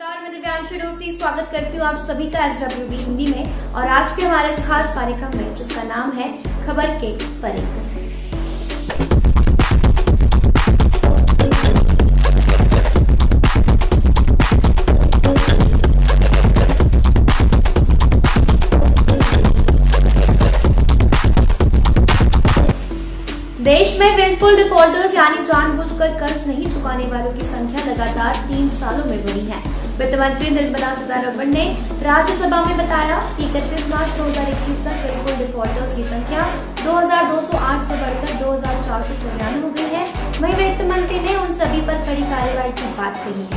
नमस्कार, मैं दिव्यांशु डोसी स्वागत करती हूँ आप सभी का SWB हिंदी में। और आज के हमारे इस खास कार्यक्रम में जिसका नाम है खबर के परे। देश में विलफुल डिफॉल्टर्स यानी जानबूझकर कर्ज नहीं चुकाने वालों की संख्या लगातार 3 सालों में बढ़ी है। वित्त मंत्री निर्मला सीतारमण ने राज्यसभा में बताया कि 31 मार्च 2021 तक विलफुल डिफॉल्टर्स की संख्या 2208 से बढ़कर 2494 हो गई है। वहीं वित्त मंत्री ने उन सभी पर कड़ी कार्रवाई की बात कही है।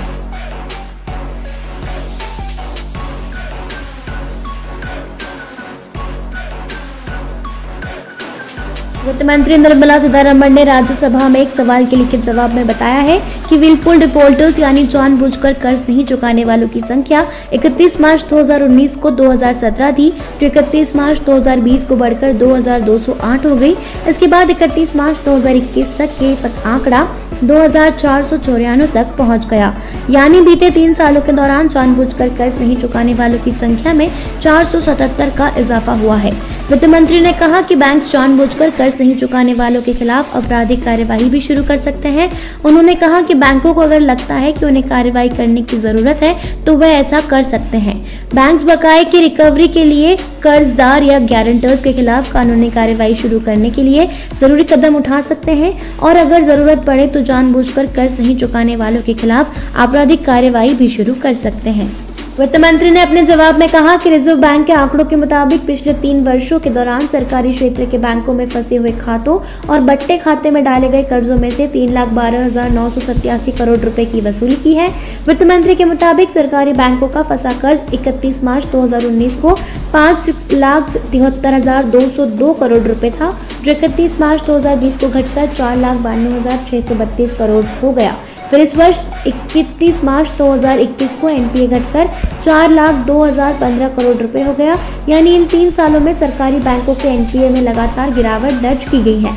वित्त मंत्री निर्मला सीतारमण ने राज्यसभा में एक सवाल के लिखित जवाब में बताया है कि विलफुल डिफॉल्टर्स यानी जानबूझकर कर्ज नहीं चुकाने वालों की संख्या 31 मार्च 2019 को 2017 थी, जो 31 मार्च 2020 को बढ़कर 2208 हो गई। इसके बाद 31 मार्च 2021 तक ये आंकड़ा 2494 तक पहुंच गया। यानी बीते 3 सालों के दौरान जानबूझकर कर्ज नहीं चुकाने वालों की संख्या में 477 का इजाफा हुआ है। वित्त मंत्री ने कहा कि बैंक जानबूझकर कर्ज नहीं चुकाने वालों के खिलाफ आपराधिक कार्यवाही भी शुरू कर सकते हैं। उन्होंने कहा कि बैंकों को अगर लगता है कि उन्हें कार्रवाई करने की जरूरत है तो वह ऐसा कर सकते हैं। बैंक्स बकाये की रिकवरी के लिए कर्जदार या गारंटर्स के खिलाफ कानूनी कार्रवाई शुरू करने के लिए जरूरी कदम उठा सकते हैं और अगर जरूरत पड़े तो जानबूझकर कर्ज नहीं चुकाने वालों के खिलाफ आपराधिक कार्रवाई भी शुरू कर सकते हैं। वित्त मंत्री ने अपने जवाब में कहा कि रिजर्व बैंक के आंकड़ों के मुताबिक पिछले 3 वर्षों के दौरान सरकारी क्षेत्र के बैंकों में फंसे हुए खातों और बट्टे खाते में डाले गए कर्जों में से 3,12,987 करोड़ रुपए की वसूली की है। वित्त मंत्री के मुताबिक सरकारी बैंकों का फंसा कर्ज 31 मार्च 2019 को 5,73,202 करोड़ रुपए था, जो 31 मार्च 2020 को घटकर 4,92,632 करोड़ हो गया। फिर इस वर्ष 31 मार्च 2021 को एनपीए घटकर 4,02,015 करोड़ रुपए हो गया। यानी इन 3 सालों में सरकारी बैंकों के एनपीए में लगातार गिरावट दर्ज की गई है।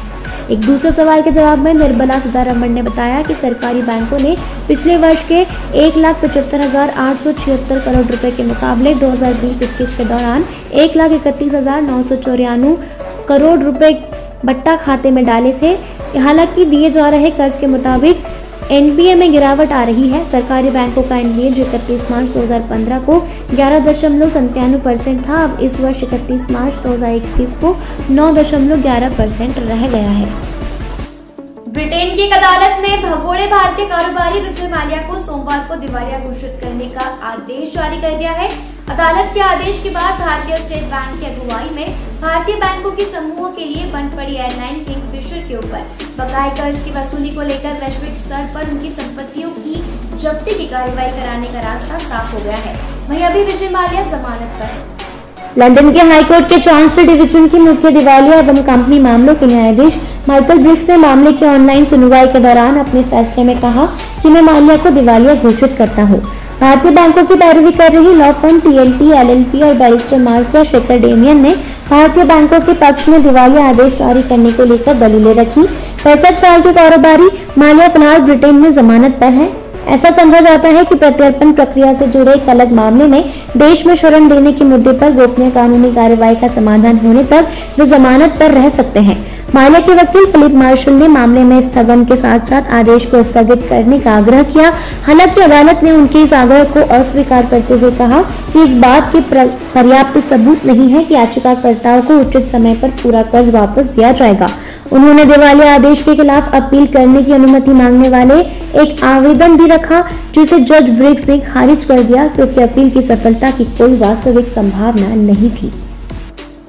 एक दूसरे सवाल के जवाब में निर्मला सीतारमण ने बताया कि सरकारी बैंकों ने पिछले वर्ष के 1,75,876 करोड़ रुपए के मुकाबले 2020-21 के दौरान 1,31,994 करोड़ रुपए बट्टा खाते में डाले थे। हालांकि दिए जा रहे कर्ज के मुताबिक एनपीए में गिरावट आ रही है। सरकारी बैंकों का एनपीए जो 31 मार्च 2015 को 11.97% था, अब इस वर्ष 31 मार्च 2021 को 9.11% रह गया है। ब्रिटेन की एक अदालत ने भगोड़े भारतीय कारोबारी विजय माल्या को सोमवार को दिवालिया घोषित करने का आदेश जारी कर दिया है। अदालत के आदेश के बाद भारतीय स्टेट बैंक की अगुवाई में भारतीय बैंकों के समूह के लिए बंद पड़ी एयरलाइन किंगफिशर के ऊपर बकाये कर्ज की वसूली को लेकर वैश्विक स्तर पर उनकी संपत्तियों की जब्ती की कार्रवाई कराने का रास्ता साफ हो गया है। वहीं अभी विजय माल्या जमानत पर है। लंदन के हाईकोर्ट के चांसलर डिवीजन की मुख्य दिवालिया एवं कंपनी मामलों के न्यायाधीश माइकल ब्रिक्स ने मामले की ऑनलाइन सुनवाई के दौरान अपने फैसले में कहा कि मैं माल्या को दिवालिया घोषित करता हूँ। भारतीय बैंकों की पैरवी कर रही लॉ फर्म TLT LLP और बैरिस्टर मार्सिया शेखर डेमियन ने भारतीय बैंकों के पक्ष में दिवालिया आदेश जारी करने को लेकर दलीलें रखी। 65 साल के कारोबारी माल्या फिलहाल ब्रिटेन में जमानत पर है। ऐसा समझा जाता है कि प्रत्यर्पण प्रक्रिया से जुड़े एक अलग मामले में देश में शरण देने के मुद्दे पर गोपनीय कानूनी कार्रवाई का समाधान होने तक वे जमानत पर रह सकते हैं। माल्या के वकील फिलिप मार्शल ने मामले में स्थगन के साथ साथ आदेश को स्थगित करने का आग्रह किया। हालांकि अदालत ने उनके इस आग्रह को अस्वीकार करते हुए कहा कि इस बात के पर्याप्त सबूत नहीं है कि याचिकाकर्ताओं को उचित समय पर पूरा कर्ज वापस दिया जाएगा। उन्होंने दिवालिया आदेश के खिलाफ अपील करने की अनुमति मांगने वाले एक आवेदन भी रखा, जिसे जज ब्रिक्स ने खारिज कर दिया क्योंकि अपील की सफलता की कोई वास्तविक संभावना नहीं थी।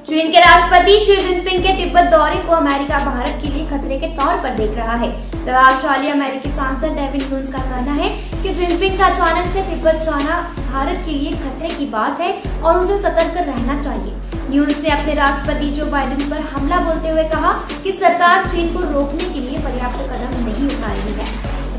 चीन के राष्ट्रपति शी जिनपिंग के तिब्बत दौरे को अमेरिका भारत के लिए खतरे के तौर पर देख रहा है। प्रभावशाली अमेरिकी सांसद डेविन न्यून्स का कहना है कि जिनपिंग का अचानक से तिब्बत जाना भारत के लिए खतरे की बात है और उसे सतर्क रहना चाहिए। न्यून्स ने अपने राष्ट्रपति जो बाइडेन पर हमला बोलते हुए कहा कि सरकार चीन को रोकने के लिए पर्याप्त कदम नहीं उठा रही है।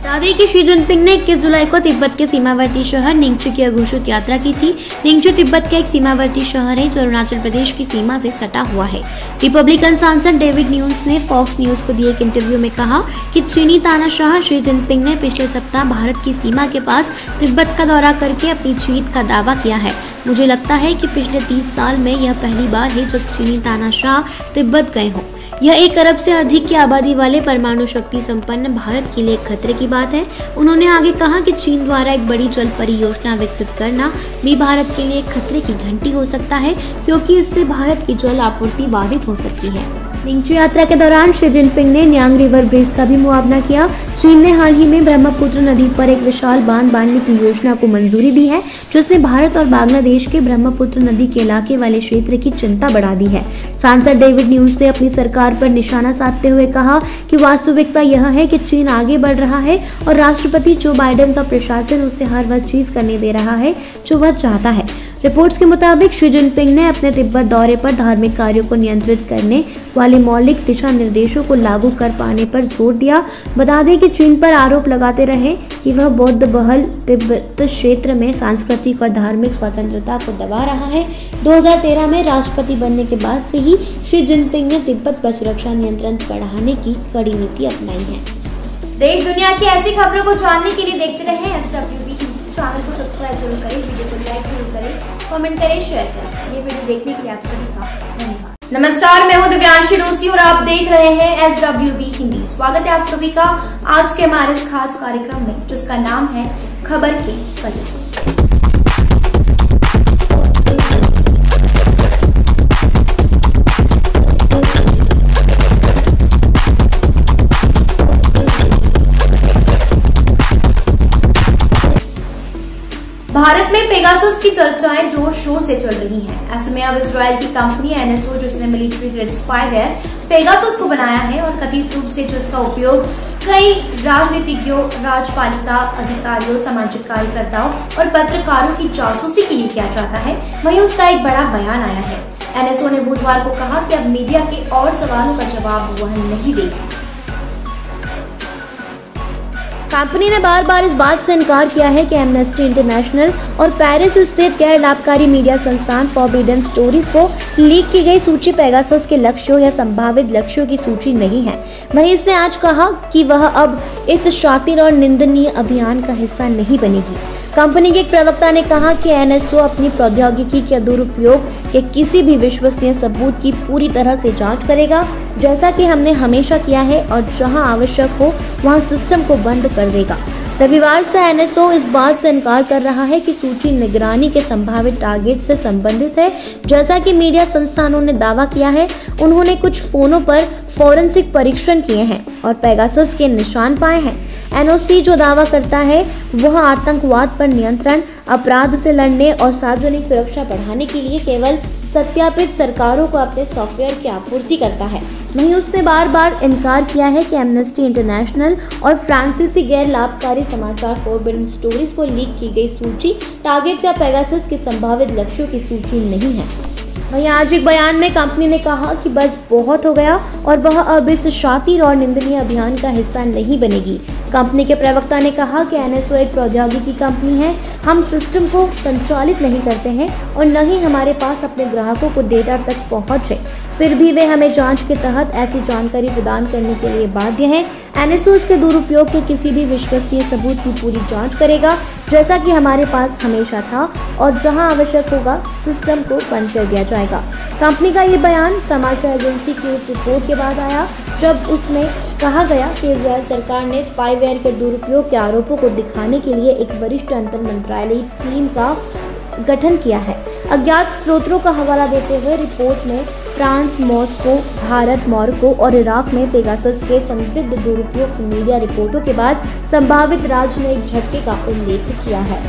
बता दें कि शी जिनपिंग ने 21 जुलाई को तिब्बत के सीमावर्ती शहर निंगचू की अघोषित यात्रा की थी। निंगचू तिब्बत का एक सीमावर्ती शहर है जो अरुणाचल प्रदेश की सीमा से सटा हुआ है। रिपब्लिकन सांसद डेविड न्यूज ने फॉक्स न्यूज को दिए एक इंटरव्यू में कहा कि चीनी तानाशाह शी जिनपिंग ने पिछले सप्ताह भारत की सीमा के पास तिब्बत का दौरा करके अपनी जीत का दावा किया है। मुझे लगता है कि पिछले 30 साल में यह पहली बार है जब चीनी तानाशाह तिब्बत गए हों। यह 1 अरब से अधिक की आबादी वाले परमाणु शक्ति संपन्न भारत के लिए एक खतरे की बात है। उन्होंने आगे कहा कि चीन द्वारा एक बड़ी जल परियोजना विकसित करना भी भारत के लिए एक खतरे की घंटी हो सकता है, क्योंकि इससे भारत की जल आपूर्ति बाधित हो सकती है। निंगचू यात्रा के दौरान शी जिनपिंग ने न्यांग रिवर ब्रिज का भी मुआवजा किया। चीन ने हाल ही में ब्रह्मपुत्र नदी पर एक विशाल बांध बांधने की योजना को मंजूरी दी है, जिसने भारत और बांग्लादेश के ब्रह्मपुत्र नदी के इलाके वाले क्षेत्र की चिंता बढ़ा दी है। सांसद डेविड न्यूज ने अपनी सरकार पर निशाना साधते हुए कहा कि वास्तविकता यह है कि चीन आगे बढ़ रहा है और राष्ट्रपति जो बाइडेन का प्रशासन उसे हर वह चीज करने दे रहा है जो वह चाहता है। रिपोर्ट्स के मुताबिक शी जिनपिंग ने अपने तिब्बत दौरे पर धार्मिक कार्यों को नियंत्रित करने वाले मौलिक दिशा निर्देशों को लागू कर पाने पर जोर दिया। बता दें कि चीन पर आरोप लगाते रहे कि वह बौद्ध बहल तिब्बत क्षेत्र में सांस्कृतिक और धार्मिक स्वतंत्रता को दबा रहा है। 2013 में राष्ट्रपति बनने के बाद से ही शी जिनपिंग ने तिब्बत पर सुरक्षा नियंत्रण बढ़ाने की कड़ी नीति अपनाई है। देश दुनिया की ऐसी खबरों को जानने के लिए देखते रहें SWB चैनल को सब्सक्राइब जरूर करें, वीडियो को लाइक जरूर करें, कमेंट करें, शेयर करें। ये वीडियो देखने के लिए आप सभी का धन्यवाद। नमस्कार, मैं हूं दिव्यांशी डोसी और आप देख रहे हैं SWB हिंदी। स्वागत है आप सभी का आज के हमारे इस खास कार्यक्रम में, जिसका नाम है खबर की कड़ी। भारत में पेगासस की चर्चाएं जोर शोर से चल रही हैं। ऐसे में अब इजराइल की कंपनी NSO, जिसने मिलिट्री ग्रेड स्पाईवेयर पेगासस को बनाया है और कथित रूप से जिसका उपयोग कई राजनीतिज्ञों, राजपालिका अधिकारियों, सामाजिक कार्यकर्ताओं और पत्रकारों की जासूसी के लिए किया जाता है, वहीं उसका एक बड़ा बयान आया है। NSO ने बुधवार को कहा कि अब मीडिया के और सवालों का जवाब वह नहीं देगी। कंपनी ने बार बार इस बात से इनकार किया है कि एमनेस्टी इंटरनेशनल और पेरिस स्थित गैर लाभकारी मीडिया संस्थान फॉरबिडन स्टोरीज को लीक की गई सूची पेगासस के लक्ष्यों या संभावित लक्ष्यों की सूची नहीं है। वहीं इसने आज कहा कि वह अब इस शातिर और निंदनीय अभियान का हिस्सा नहीं बनेगी। कंपनी के एक प्रवक्ता ने कहा कि NSO अपनी प्रौद्योगिकी के दुरुपयोग के किसी भी विश्वसनीय सबूत की पूरी तरह से जांच करेगा, जैसा कि हमने हमेशा किया है, और जहां आवश्यक हो वहां सिस्टम को बंद कर देगा। रविवार से NSO इस बात से इनकार कर रहा है कि सूची निगरानी के संभावित टारगेट से संबंधित है। जैसा कि मीडिया संस्थानों ने दावा किया है, उन्होंने कुछ फोनों पर फोरेंसिक परीक्षण किए हैं और पेगासस के निशान पाए हैं। NOC जो दावा करता है वह आतंकवाद पर नियंत्रण, अपराध से लड़ने और सार्वजनिक सुरक्षा बढ़ाने के लिए केवल सत्यापित सरकारों को अपने सॉफ्टवेयर की आपूर्ति करता है। वहीं उसने बार बार इनकार किया है कि एमनेस्टी इंटरनेशनल और फ्रांसीसी गैर लाभकारी समाचार फॉरबिडन स्टोरीज को लीक की गई सूची टारगेट या पेगासस के संभावित लक्ष्यों की सूची नहीं है। वहीं आज एक बयान में कंपनी ने कहा कि बस बहुत हो गया और वह अब इस शातिर और निंदनीय अभियान का हिस्सा नहीं बनेगी। कंपनी के प्रवक्ता ने कहा कि NSO एक प्रौद्योगिकी कंपनी है, हम सिस्टम को संचालित नहीं करते हैं और न ही हमारे पास अपने ग्राहकों को डेटा तक पहुंच है। फिर भी वे हमें जांच के तहत ऐसी जानकारी प्रदान करने के लिए बाध्य हैं। NSO इसके दुरुपयोग के किसी भी विश्वसनीय सबूत की पूरी जांच करेगा, जैसा कि हमारे पास हमेशा था, और जहां आवश्यक होगा सिस्टम को बंद कर दिया जाएगा। कंपनी का ये बयान समाचार एजेंसी की उस रिपोर्ट के बाद आया जब उसमें कहा गया कि इजरायल सरकार ने स्पाईवेयर के दुरुपयोग के आरोपों को दिखाने के लिए एक वरिष्ठ अंतर मंत्रालयी टीम का गठन किया है। अज्ञात स्रोतों का हवाला देते हुए रिपोर्ट में फ्रांस, मॉस्को, भारत, मोरक्को और इराक में पेगासस के संदिग्ध दुरुपयोग की मीडिया रिपोर्टों के बाद संभावित राजनयिक झटके का उल्लेख किया है।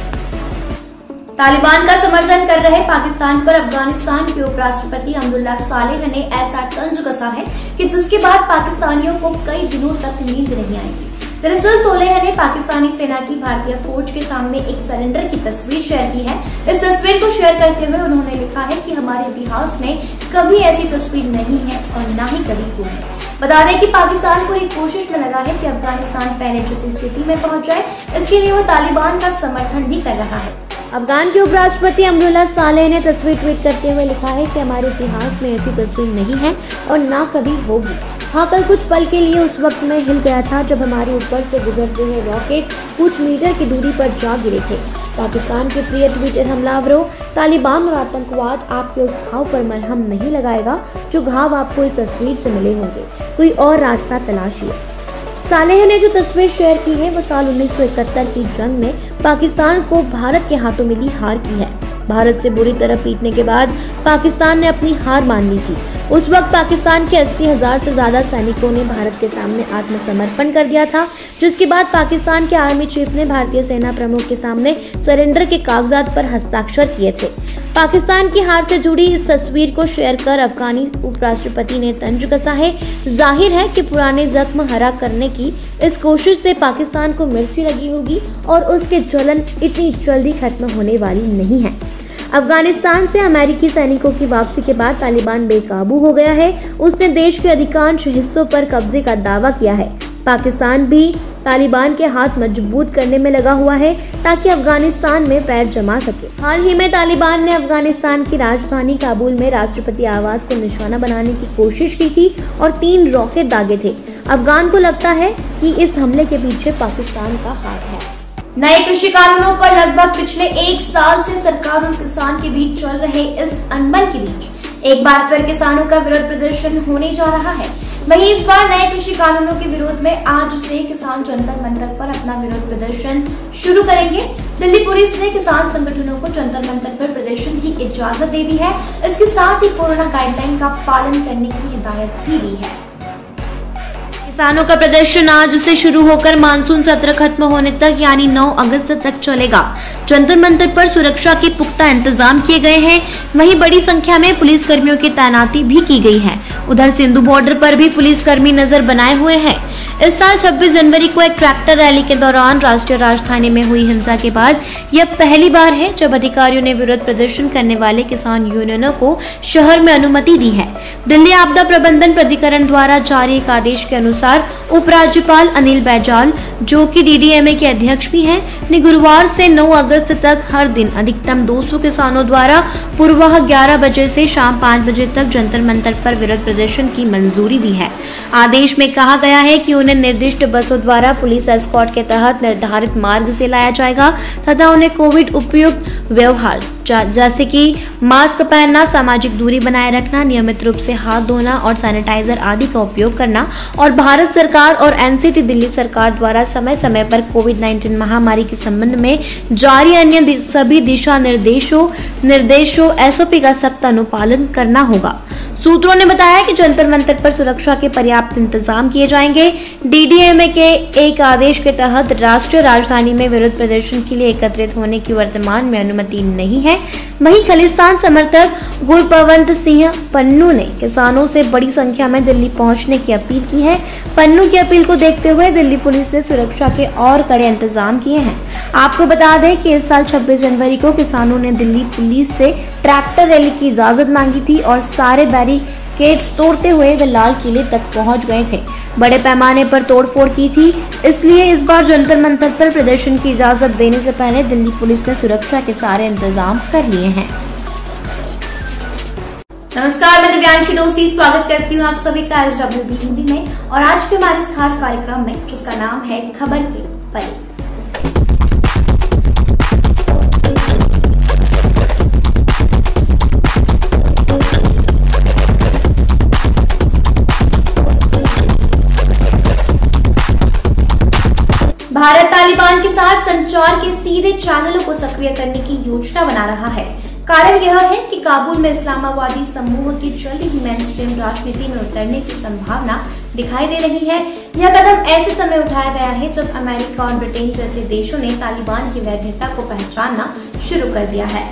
तालिबान का समर्थन कर रहे पाकिस्तान पर अफगानिस्तान के उपराष्ट्रपति अब्दुल्ला सालेह ने ऐसा तंज कसा है कि जिसके बाद पाकिस्तानियों को कई दिनों तक नींद नहीं आएगी। दरअसल सोलेह ने पाकिस्तानी सेना की भारतीय फौज के सामने एक सरेंडर की तस्वीर शेयर की है। इस तस्वीर को शेयर करते हुए उन्होंने लिखा है कि हमारे इतिहास में कभी ऐसी तस्वीर नहीं है और ना ही कभी होगी। बता दें कि पाकिस्तान पूरी कोशिश में लगा है कि अफगानिस्तान पहले जैसी स्थिति में पहुंच जाए, इसके लिए वो तालिबान का समर्थन भी कर रहा है। अफगान के उपराष्ट्रपति अमरुल्लाह सालेह ने तस्वीर ट्वीट करते हुए लिखा है कि हमारे इतिहास में ऐसी तस्वीर नहीं है और ना कभी होगी। हाँ, कल कुछ पल के लिए उस वक्त में हिल गया था जब हमारे ऊपर से गुजरते हुए रॉकेट कुछ मीटर की दूरी पर जा गिरे थे। पाकिस्तान के प्रिय ट्विटर हमलावरों, तालिबान और आतंकवाद आपके उस घाव पर मरहम नहीं लगाएगा जो घाव आपको इस तस्वीर से मिले होंगे। कोई और रास्ता तलाशिए। सालेह ने जो तस्वीर शेयर की है वो साल 1971 की जंग में पाकिस्तान को भारत के हाथों मिली हार की है। भारत से बुरी तरह पीटने के बाद पाकिस्तान ने अपनी हार मान ली थी। उस वक्त पाकिस्तान के 80,000 से ज्यादा सैनिकों ने भारत के सामने आत्मसमर्पण कर दिया था, जिसके बाद पाकिस्तान के आर्मी चीफ ने भारतीय सेना प्रमुख के सामने सरेंडर के कागजात पर हस्ताक्षर किए थे। पाकिस्तान की हार से जुड़ी इस तस्वीर को शेयर कर अफगानी उपराष्ट्रपति ने तंज कसा है। जाहिर है कि पुराने जख्म हरा करने की इस कोशिश से पाकिस्तान को मिर्ची लगी होगी और उसके ज्वलन इतनी जल्दी खत्म होने वाली नहीं है। अफगानिस्तान से अमेरिकी सैनिकों की वापसी के बाद तालिबान बेकाबू हो गया है। उसने देश के अधिकांश हिस्सों पर कब्जे का दावा किया है। पाकिस्तान भी तालिबान के हाथ मजबूत करने में लगा हुआ है ताकि अफगानिस्तान में पैर जमा सके। हाल ही में तालिबान ने अफगानिस्तान की राजधानी काबुल में राष्ट्रपति आवास को निशाना बनाने की कोशिश की थी और 3 रॉकेट दागे थे। अफगान को लगता है कि इस हमले के पीछे पाकिस्तान का हाथ है। नए कृषि कानूनों पर लगभग पिछले 1 साल से सरकार और किसान के बीच चल रहे इस अनबन के बीच एक बार फिर किसानों का विरोध प्रदर्शन होने जा रहा है। वहीं इस बार नए कृषि कानूनों के विरोध में आज से किसान जंतर मंतर पर अपना विरोध प्रदर्शन शुरू करेंगे। दिल्ली पुलिस ने किसान संगठनों को जंतर मंतर पर प्रदर्शन की इजाजत दे दी है। इसके साथ ही कोरोना गाइडलाइन का पालन करने की हिदायत भी दी है। किसानों का प्रदर्शन आज से शुरू होकर मानसून सत्र खत्म होने तक यानी 9 अगस्त तक चलेगा। जंतर मंतर पर सुरक्षा के पुख्ता इंतजाम किए गए हैं। वहीं बड़ी संख्या में पुलिस कर्मियों की तैनाती भी की गई है। उधर सिंधु बॉर्डर पर भी पुलिसकर्मी नजर बनाए हुए हैं। इस साल 26 जनवरी को एक ट्रैक्टर रैली के दौरान राष्ट्रीय राजधानी में हुई हिंसा के बाद यह पहली बार है जब अधिकारियों ने विरोध प्रदर्शन करने वाले किसान यूनियनों को शहर में अनुमति दी है। दिल्ली आपदा प्रबंधन प्राधिकरण द्वारा जारी एक आदेश के अनुसार उपराज्यपाल अनिल बैजल, जो कि DDMA के अध्यक्ष भी हैं, ने गुरुवार से 9 अगस्त तक हर दिन अधिकतम 200 किसानों द्वारा पूर्वाह 11 बजे से शाम 5 बजे तक जंतर मंतर पर विरोध प्रदर्शन की मंजूरी दी है। आदेश में कहा गया है कि उन्हें निर्दिष्ट बसों द्वारा पुलिस एस्कॉर्ट के तहत निर्धारित मार्ग से लाया जाएगा तथा उन्हें कोविड उपयुक्त व्यवहार जैसे कि मास्क पहनना, सामाजिक दूरी बनाए रखना, नियमित रूप से हाथ धोना और सैनिटाइजर आदि का उपयोग करना और भारत सरकार और NCT दिल्ली सरकार द्वारा समय समय पर कोविड-19 महामारी के संबंध में जारी अन्य सभी दिशा निर्देशों SOP का सख्त अनुपालन करना होगा। सूत्रों ने बताया कि जंतर मंतर पर सुरक्षा के पर्याप्त इंतजाम किए जाएंगे। DDMA के एक आदेश के तहत राष्ट्रीय राजधानी में विरोध प्रदर्शन के लिए एकत्रित होने की वर्तमान में अनुमति नहीं है। वहीं खालिस्तान समर्थक गुरपवंत सिंह पन्नू ने किसानों से बड़ी संख्या में दिल्ली पहुंचने की अपील की है। पन्नू की अपील को देखते हुए दिल्ली पुलिस ने सुरक्षा के और कड़े इंतजाम किए हैं। आपको बता दें कि इस साल 26 जनवरी को किसानों ने दिल्ली पुलिस से ट्रैक्टर रैली की इजाजत मांगी थी और सारे बैरिकेड्स तोड़ते हुए वे लाल किले तक पहुंच गए थे। बड़े पैमाने पर तोड़फोड़ की थी, इसलिए इस बार जंतर मंतर पर प्रदर्शन की इजाजत देने से पहले दिल्ली पुलिस ने सुरक्षा के सारे इंतजाम कर लिए हैं। नमस्कार, मैं दिव्यांशी दोषी स्वागत करती हूँ आप सभी का SWB हिंदी में और आज के हमारे इस खास कार्यक्रम में जिसका नाम है खबर की परी। भारत तालिबान के साथ संचार के सीधे चैनलों को सक्रिय करने की योजना बना रहा है। कारण यह है कि काबुल में इस्लामाबादी समूह की जल्द ही मेनस्ट्रीम राजनीति में उतरने की संभावना दिखाई दे रही है। यह कदम ऐसे समय उठाया गया है जब अमेरिका और ब्रिटेन जैसे देशों ने तालिबान की वैधता को पहचानना शुरू कर दिया है।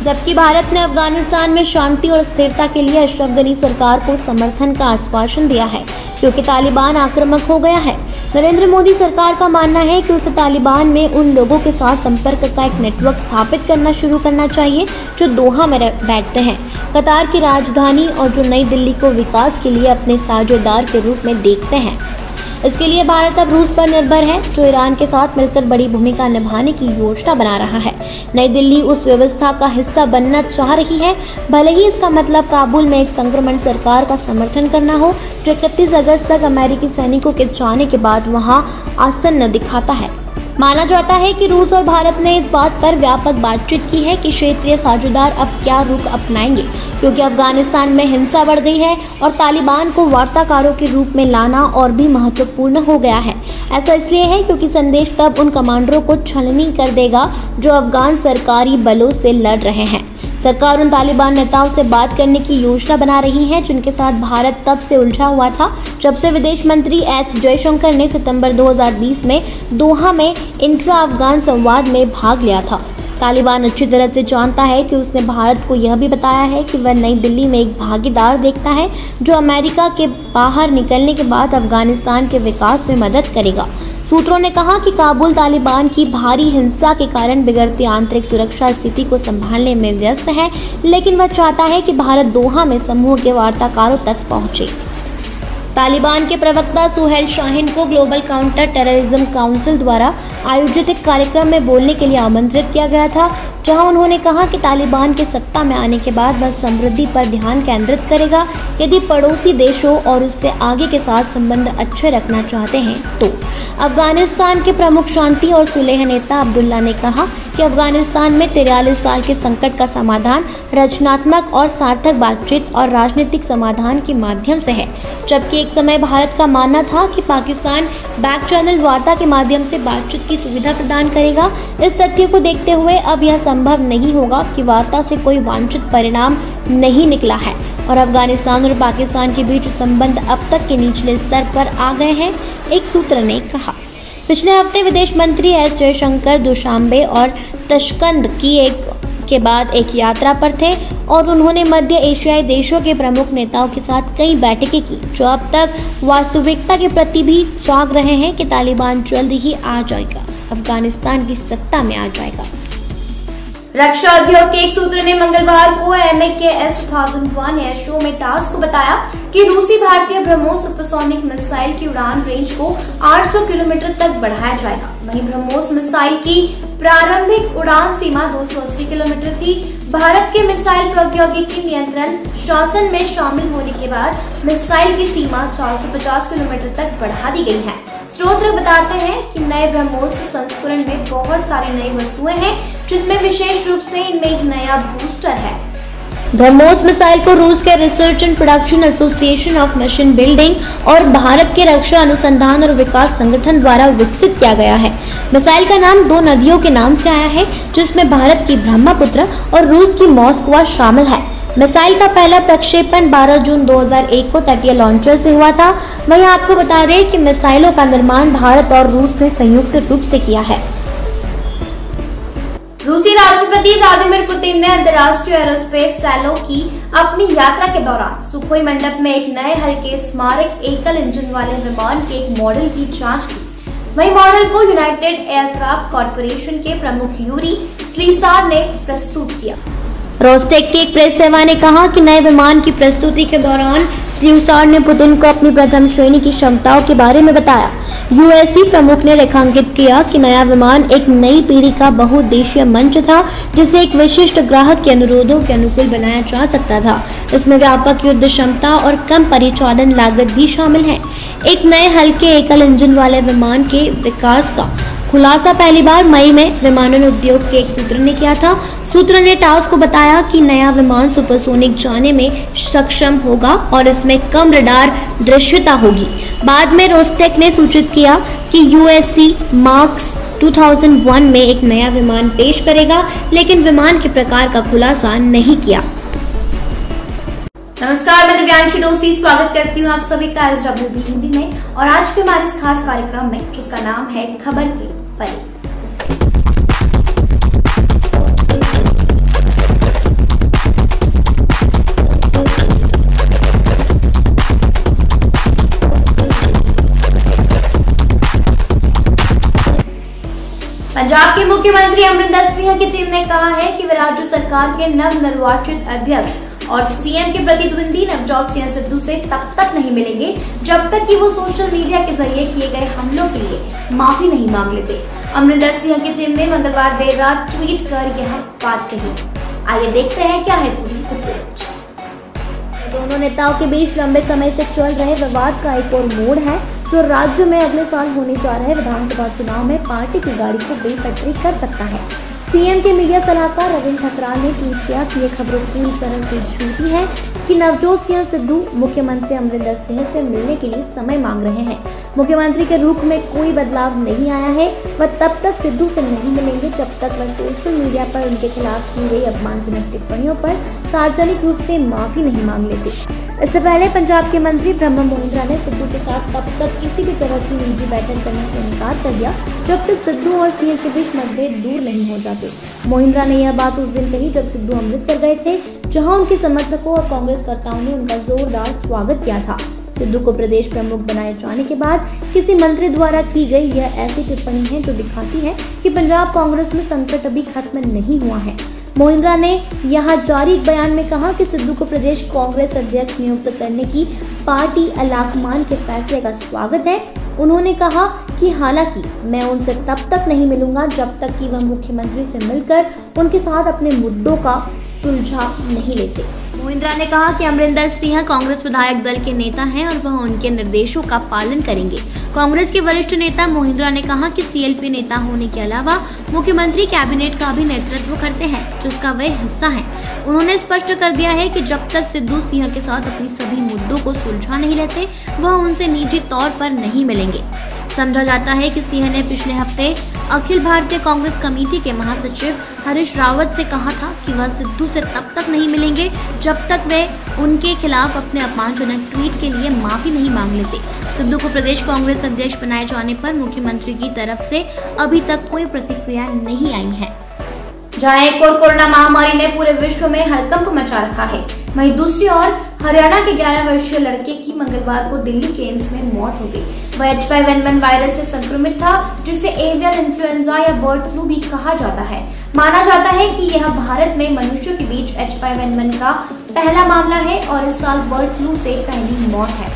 जबकि भारत ने अफगानिस्तान में शांति और स्थिरता के लिए अशरफ गनी सरकार को समर्थन का आश्वासन दिया है क्योंकि तालिबान आक्रामक हो गया है। नरेंद्र मोदी सरकार का मानना है कि उसे तालिबान में उन लोगों के साथ संपर्क का एक नेटवर्क स्थापित करना शुरू करना चाहिए जो दोहा में बैठते हैं, कतार की राजधानी, और जो नई दिल्ली को विकास के लिए अपने साझेदार के रूप में देखते हैं। इसके लिए भारत अब रूस पर निर्भर है, जो ईरान के साथ मिलकर बड़ी भूमिका निभाने की योजना बना रहा है। नई दिल्ली उस व्यवस्था का हिस्सा बनना चाह रही है, भले ही इसका मतलब काबुल में एक संक्रमण सरकार का समर्थन करना हो, जो 31 अगस्त तक अमेरिकी सैनिकों के जाने के बाद वहां आसन्न दिखाता है। माना जाता है कि रूस और भारत ने इस बात पर व्यापक बातचीत की है कि क्षेत्रीय साझेदार अब क्या रुख अपनाएंगे, क्योंकि अफगानिस्तान में हिंसा बढ़ गई है और तालिबान को वार्ताकारों के रूप में लाना और भी महत्वपूर्ण हो गया है। ऐसा इसलिए है क्योंकि संदेश तब उन कमांडरों को छलनी कर देगा जो अफगान सरकारी बलों से लड़ रहे हैं। सरकार उन तालिबान नेताओं से बात करने की योजना बना रही है जिनके साथ भारत तब से उलझा हुआ था जब से विदेश मंत्री एस जयशंकर ने सितंबर 2020 में दोहा में इंट्रा अफगान संवाद में भाग लिया था। तालिबान अच्छी तरह से जानता है कि उसने भारत को यह भी बताया है कि वह नई दिल्ली में एक भागीदार देखता है जो अमेरिका के बाहर निकलने के बाद अफगानिस्तान के विकास में मदद करेगा। सूत्रों ने कहा कि काबुल तालिबान की भारी हिंसा के कारण बिगड़ती आंतरिक सुरक्षा स्थिति को संभालने में व्यस्त है, लेकिन वह चाहता है कि भारत दोहा में समूह के वार्ताकारों तक पहुंचे। तालिबान के प्रवक्ता सुहेल शाहीन को ग्लोबल काउंटर टेररिज्म काउंसिल द्वारा आयोजित एक कार्यक्रम में बोलने के लिए आमंत्रित किया गया था, जहां उन्होंने कहा कि तालिबान के सत्ता में आने के बाद वह समृद्धि पर ध्यान केंद्रित करेगा यदि पड़ोसी देशों और उससे आगे के साथ संबंध अच्छे रखना चाहते हैं तो। अफगानिस्तान के प्रमुख शांति और सुलह नेता अब्दुल्ला ने कहा कि अफगानिस्तान में 43 साल के संकट का समाधान रचनात्मक और सार्थक बातचीत और राजनीतिक समाधान के माध्यम से है, जबकि एक समय भारत का मानना था कि पाकिस्तान बैक चैनल वार्ता के माध्यम से बातचीत की सुविधा प्रदान करेगा। इस तथ्य को देखते हुए अब यह संभव नहीं होगा कि वार्ता से कोई वांछित परिणाम नहीं निकला है और अफगानिस्तान और पाकिस्तान के बीच संबंध अब तक के निचले स्तर पर आ गए हैं, एक सूत्र ने कहा। पिछले हफ्ते विदेश मंत्री एस जयशंकर दुशांबे और तशकंद के बाद एक यात्रा पर थे और उन्होंने मध्य एशियाई देशों के प्रमुख नेताओं के साथ कई बैठकें की, जो अब तक वास्तविकता के प्रति भी जाग रहे हैं कि तालिबान जल्द ही आ जाएगा, अफगानिस्तान की सत्ता में आ जाएगा। रक्षा उद्योग के एक सूत्र ने मंगलवार को MKS 2001 एयर शो में टास्क को बताया कि रूसी भारतीय ब्रह्मोस सुपरसोनिक मिसाइल की उड़ान रेंज को 800 किलोमीटर तक बढ़ाया जाएगा। वहीं ब्रह्मोस मिसाइल की प्रारंभिक उड़ान सीमा 280 किलोमीटर थी। भारत के मिसाइल प्रौद्योगिकी नियंत्रण शासन में शामिल होने के बाद मिसाइल की सीमा 450 किलोमीटर तक बढ़ा दी गई है। स्रोत बताते हैं कि नए ब्रह्मोस संस्करण में बहुत सारी नई वस्तुएं हैं, जिसमें विशेष रूप से इनमें एक नया बूस्टर है। ब्रह्मोस मिसाइल को रूस के research and production association of machine building और भारत के रक्षा अनुसंधान और विकास संगठन द्वारा विकसित किया गया है। मिसाइल का नाम दो नदियों के नाम से आया है, जिसमें भारत की ब्रह्मपुत्र और रूस की मॉस्कवा शामिल है। मिसाइल का पहला प्रक्षेपण 12 जून 2001 को तटीय लॉन्चर से हुआ था। वहीं आपको बता दें कि मिसाइलों का निर्माण भारत और रूस ने संयुक्त रूप से किया है। रूसी राष्ट्रपति व्लादिमीर पुतिन ने अंतर्राष्ट्रीय एरोस्पेस सैलो की अपनी यात्रा के दौरान सुखोई मंडप में एक नए हल्के स्मारक एकल इंजन वाले विमान के एक मॉडल की जांच की। वही मॉडल को यूनाइटेड एयरक्राफ्ट कॉरपोरेशन के प्रमुख यूरी स्लीसार ने प्रस्तुत किया। रोस्टेक की एक प्रेस सेवा ने कहा कि नए विमान की प्रस्तुति के दौरान स्लीसार ने पुतिन को अपनी प्रथम श्रेणी की क्षमताओं के बारे में बताया। यूएससी प्रमुख ने रेखांकित किया कि नया विमान एक नई पीढ़ी का बहुउद्देशीय मंच था, जिसे एक विशिष्ट ग्राहक के अनुरोधों के अनुकूल बनाया जा सकता था। इसमें व्यापक युद्ध क्षमता और कम परिचालन लागत भी शामिल है। एक नए हल्के एकल इंजन वाले विमान के विकास का खुलासा पहली बार मई में विमानन उद्योग के एक सूत्र ने किया था। सूत्र ने टास को बताया कि नया विमान सुपरसोनिक जाने में सक्षम होगा और इसमें कम रडार दृश्यता होगी। बाद में रोस्टेक ने सूचित किया कि यूएससी मार्क्स 2001 में एक नया विमान पेश करेगा, लेकिन विमान के प्रकार का खुलासा नहीं किया। नमस्कार, मैं दिव्यांशी दोषी स्वागत करती हूँ आप सभी का SWB हिंदी में और आज के हमारे इस खास कार्यक्रम में, जिसका नाम है खबर के परे। मुख्यमंत्री अमरिंदर सिंह की टीम ने कहा है कि वे राज्य सरकार के नवनिर्वाचित अध्यक्ष और सीएम के प्रतिद्वंदी नवजोत सिंह सिद्धू से तब तक नहीं मिलेंगे जब तक कि वो सोशल मीडिया के जरिए किए गए हमलों के लिए माफी नहीं मांग लेते। अमरिंदर सिंह की टीम ने मंगलवार देर रात ट्वीट कर यह बात कही। आइए देखते हैं क्या है पूरी रिपोर्ट। दोनों नेताओं के बीच लंबे समय से चल रहे विवाद का एक और मोड़ है जो राज्य में अगले साल होने जा रहे विधानसभा चुनाव में पार्टी की गाड़ी को बेपटरी कर सकता है। सीएम के मीडिया सलाहकार रविंद्र ठकराल ने ट्वीट किया कि ये खबरें पूरी तरह से झूठी हैं कि नवजोत सिंह सिद्धू मुख्यमंत्री अमरिंदर सिंह से मिलने के लिए समय मांग रहे हैं। मुख्यमंत्री के रुख में कोई बदलाव नहीं आया है। वह तब तक सिद्धू से नहीं मिलेंगे जब तक वह सोशल मीडिया पर उनके खिलाफ की गई अपमानजनक टिप्पणियों पर सार्वजनिक रूप से माफी नहीं मांग लेते। इससे पहले पंजाब के मंत्री ब्रह्म मोहिंद्रा ने सिद्धू के साथ तब तक किसी भी तरह की निजी बैठक करने से इनकार कर दिया जब तक सिद्धू और सीएम के बीच मतभेद दूर नहीं हो जाते। मोहिंद्रा ने यह बात उस दिन कही जब सिद्धू अमृतसर गए थे, जहां उनके समर्थकों और कांग्रेसकर्ताओं ने उनका जोरदार स्वागत किया था। सिद्धू को प्रदेश प्रमुख बनाए जाने के बाद किसी मंत्री द्वारा की गई यह ऐसी टिप्पणी है जो दिखाती है कि पंजाब कांग्रेस में संकट अभी खत्म नहीं हुआ है। मोहिंद्रा ने यहाँ जारी एक बयान में कहा कि सिद्धू को प्रदेश कांग्रेस अध्यक्ष नियुक्त करने की पार्टी अलाकमान के फैसले का स्वागत है। उन्होंने कहा कि हालांकि मैं उनसे तब तक नहीं मिलूंगा जब तक कि वह मुख्यमंत्री से मिलकर उनके साथ अपने मुद्दों का सुलझा नहीं लेते। मोहिंद्रा ने कहा कि अमरिंदर सिंह कांग्रेस विधायक दल के नेता हैं और वह उनके निर्देशों का पालन करेंगे। कांग्रेस के वरिष्ठ नेता मोहिंद्रा ने कहा कि सीएलपी नेता होने के अलावा मुख्यमंत्री कैबिनेट का भी नेतृत्व करते हैं जिसका वे हिस्सा हैं। उन्होंने स्पष्ट कर दिया है कि जब तक सिद्धू सिंह के साथ अपनी सभी मुद्दों को सुलझा नहीं लेते वह उनसे निजी तौर पर नहीं मिलेंगे। समझा जाता है कि सिंह ने पिछले हफ्ते अखिल भारतीय कांग्रेस कमेटी के महासचिव हरीश रावत से कहा था कि वह सिद्धू से तब तक नहीं मिलेंगे जब तक वे उनके खिलाफ अपने अपमानजनक ट्वीट के लिए माफी नहीं मांग लेते। सिद्धू को प्रदेश कांग्रेस अध्यक्ष बनाए जाने पर मुख्यमंत्री की तरफ से अभी तक कोई प्रतिक्रिया नहीं आई है। जहां एक और कोरोना महामारी ने पूरे विश्व में हड़कंप मचा रखा है, वहीं दूसरी ओर हरियाणा के 11 वर्षीय लड़के की मंगलवार को दिल्ली के एम्स में मौत हो गई। वह H5N1 वायरस से संक्रमित था जिसे एवियन इन्फ्लुएंजा या बर्ड फ्लू भी कहा जाता है। माना जाता है कि यह भारत में मनुष्यों के बीच H5N1 का पहला मामला है और इस साल बर्ड फ्लू से पहली मौत है।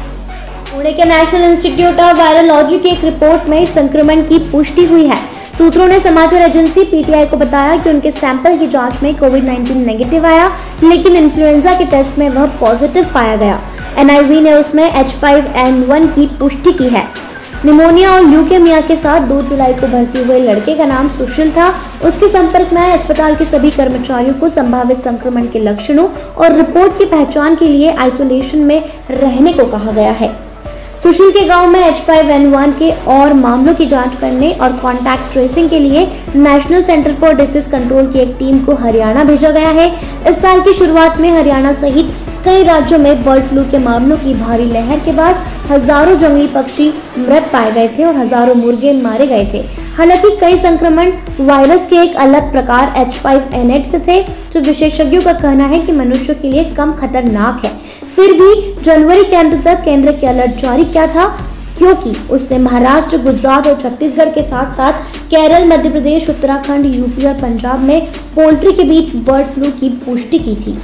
पुणे के नेशनल इंस्टीट्यूट ऑफ वायरोलॉजी की एक रिपोर्ट में संक्रमण की पुष्टि हुई है। सूत्रों ने समाचार एजेंसी पीटीआई को बताया कि उनके सैंपल की जांच में कोविड-19 नेगेटिव आया, लेकिन इन्फ्लुएंजा के टेस्ट में वह पॉजिटिव पाया गया। एनआईवी ने उसमें H5N1 की पुष्टि की है। निमोनिया और ल्यूकेमिया के साथ 2 जुलाई को भर्ती हुए लड़के का नाम सुशील था। उसके संपर्क में अस्पताल के सभी कर्मचारियों को संभावित संक्रमण के लक्षणों और रिपोर्ट की पहचान के लिए आइसोलेशन में रहने को कहा गया है। सुशील के गांव में H5N1 के और मामलों की जांच करने और कॉन्टैक्ट ट्रेसिंग के लिए national centre for disease control की एक टीम को हरियाणा भेजा गया है। इस साल की शुरुआत में हरियाणा सहित कई राज्यों में बर्ड फ्लू के मामलों की भारी लहर के बाद हजारों जंगली पक्षी मृत पाए गए थे और हजारों मुर्गे मारे गए थे। हालांकि कई संक्रमण वायरस के एक अलग प्रकार H5N8 से थे, जो विशेषज्ञों का कहना है कि मनुष्यों के लिए कम खतरनाक है। फिर भी जनवरी के अंत तक केंद्र के अलर्ट जारी किया था क्योंकि उसने महाराष्ट्र, गुजरात और छत्तीसगढ़ के साथ साथ केरल, मध्य प्रदेश, उत्तराखंड, यूपी और पंजाब में पोल्ट्री के बीच बर्ड फ्लू की पुष्टि की थी।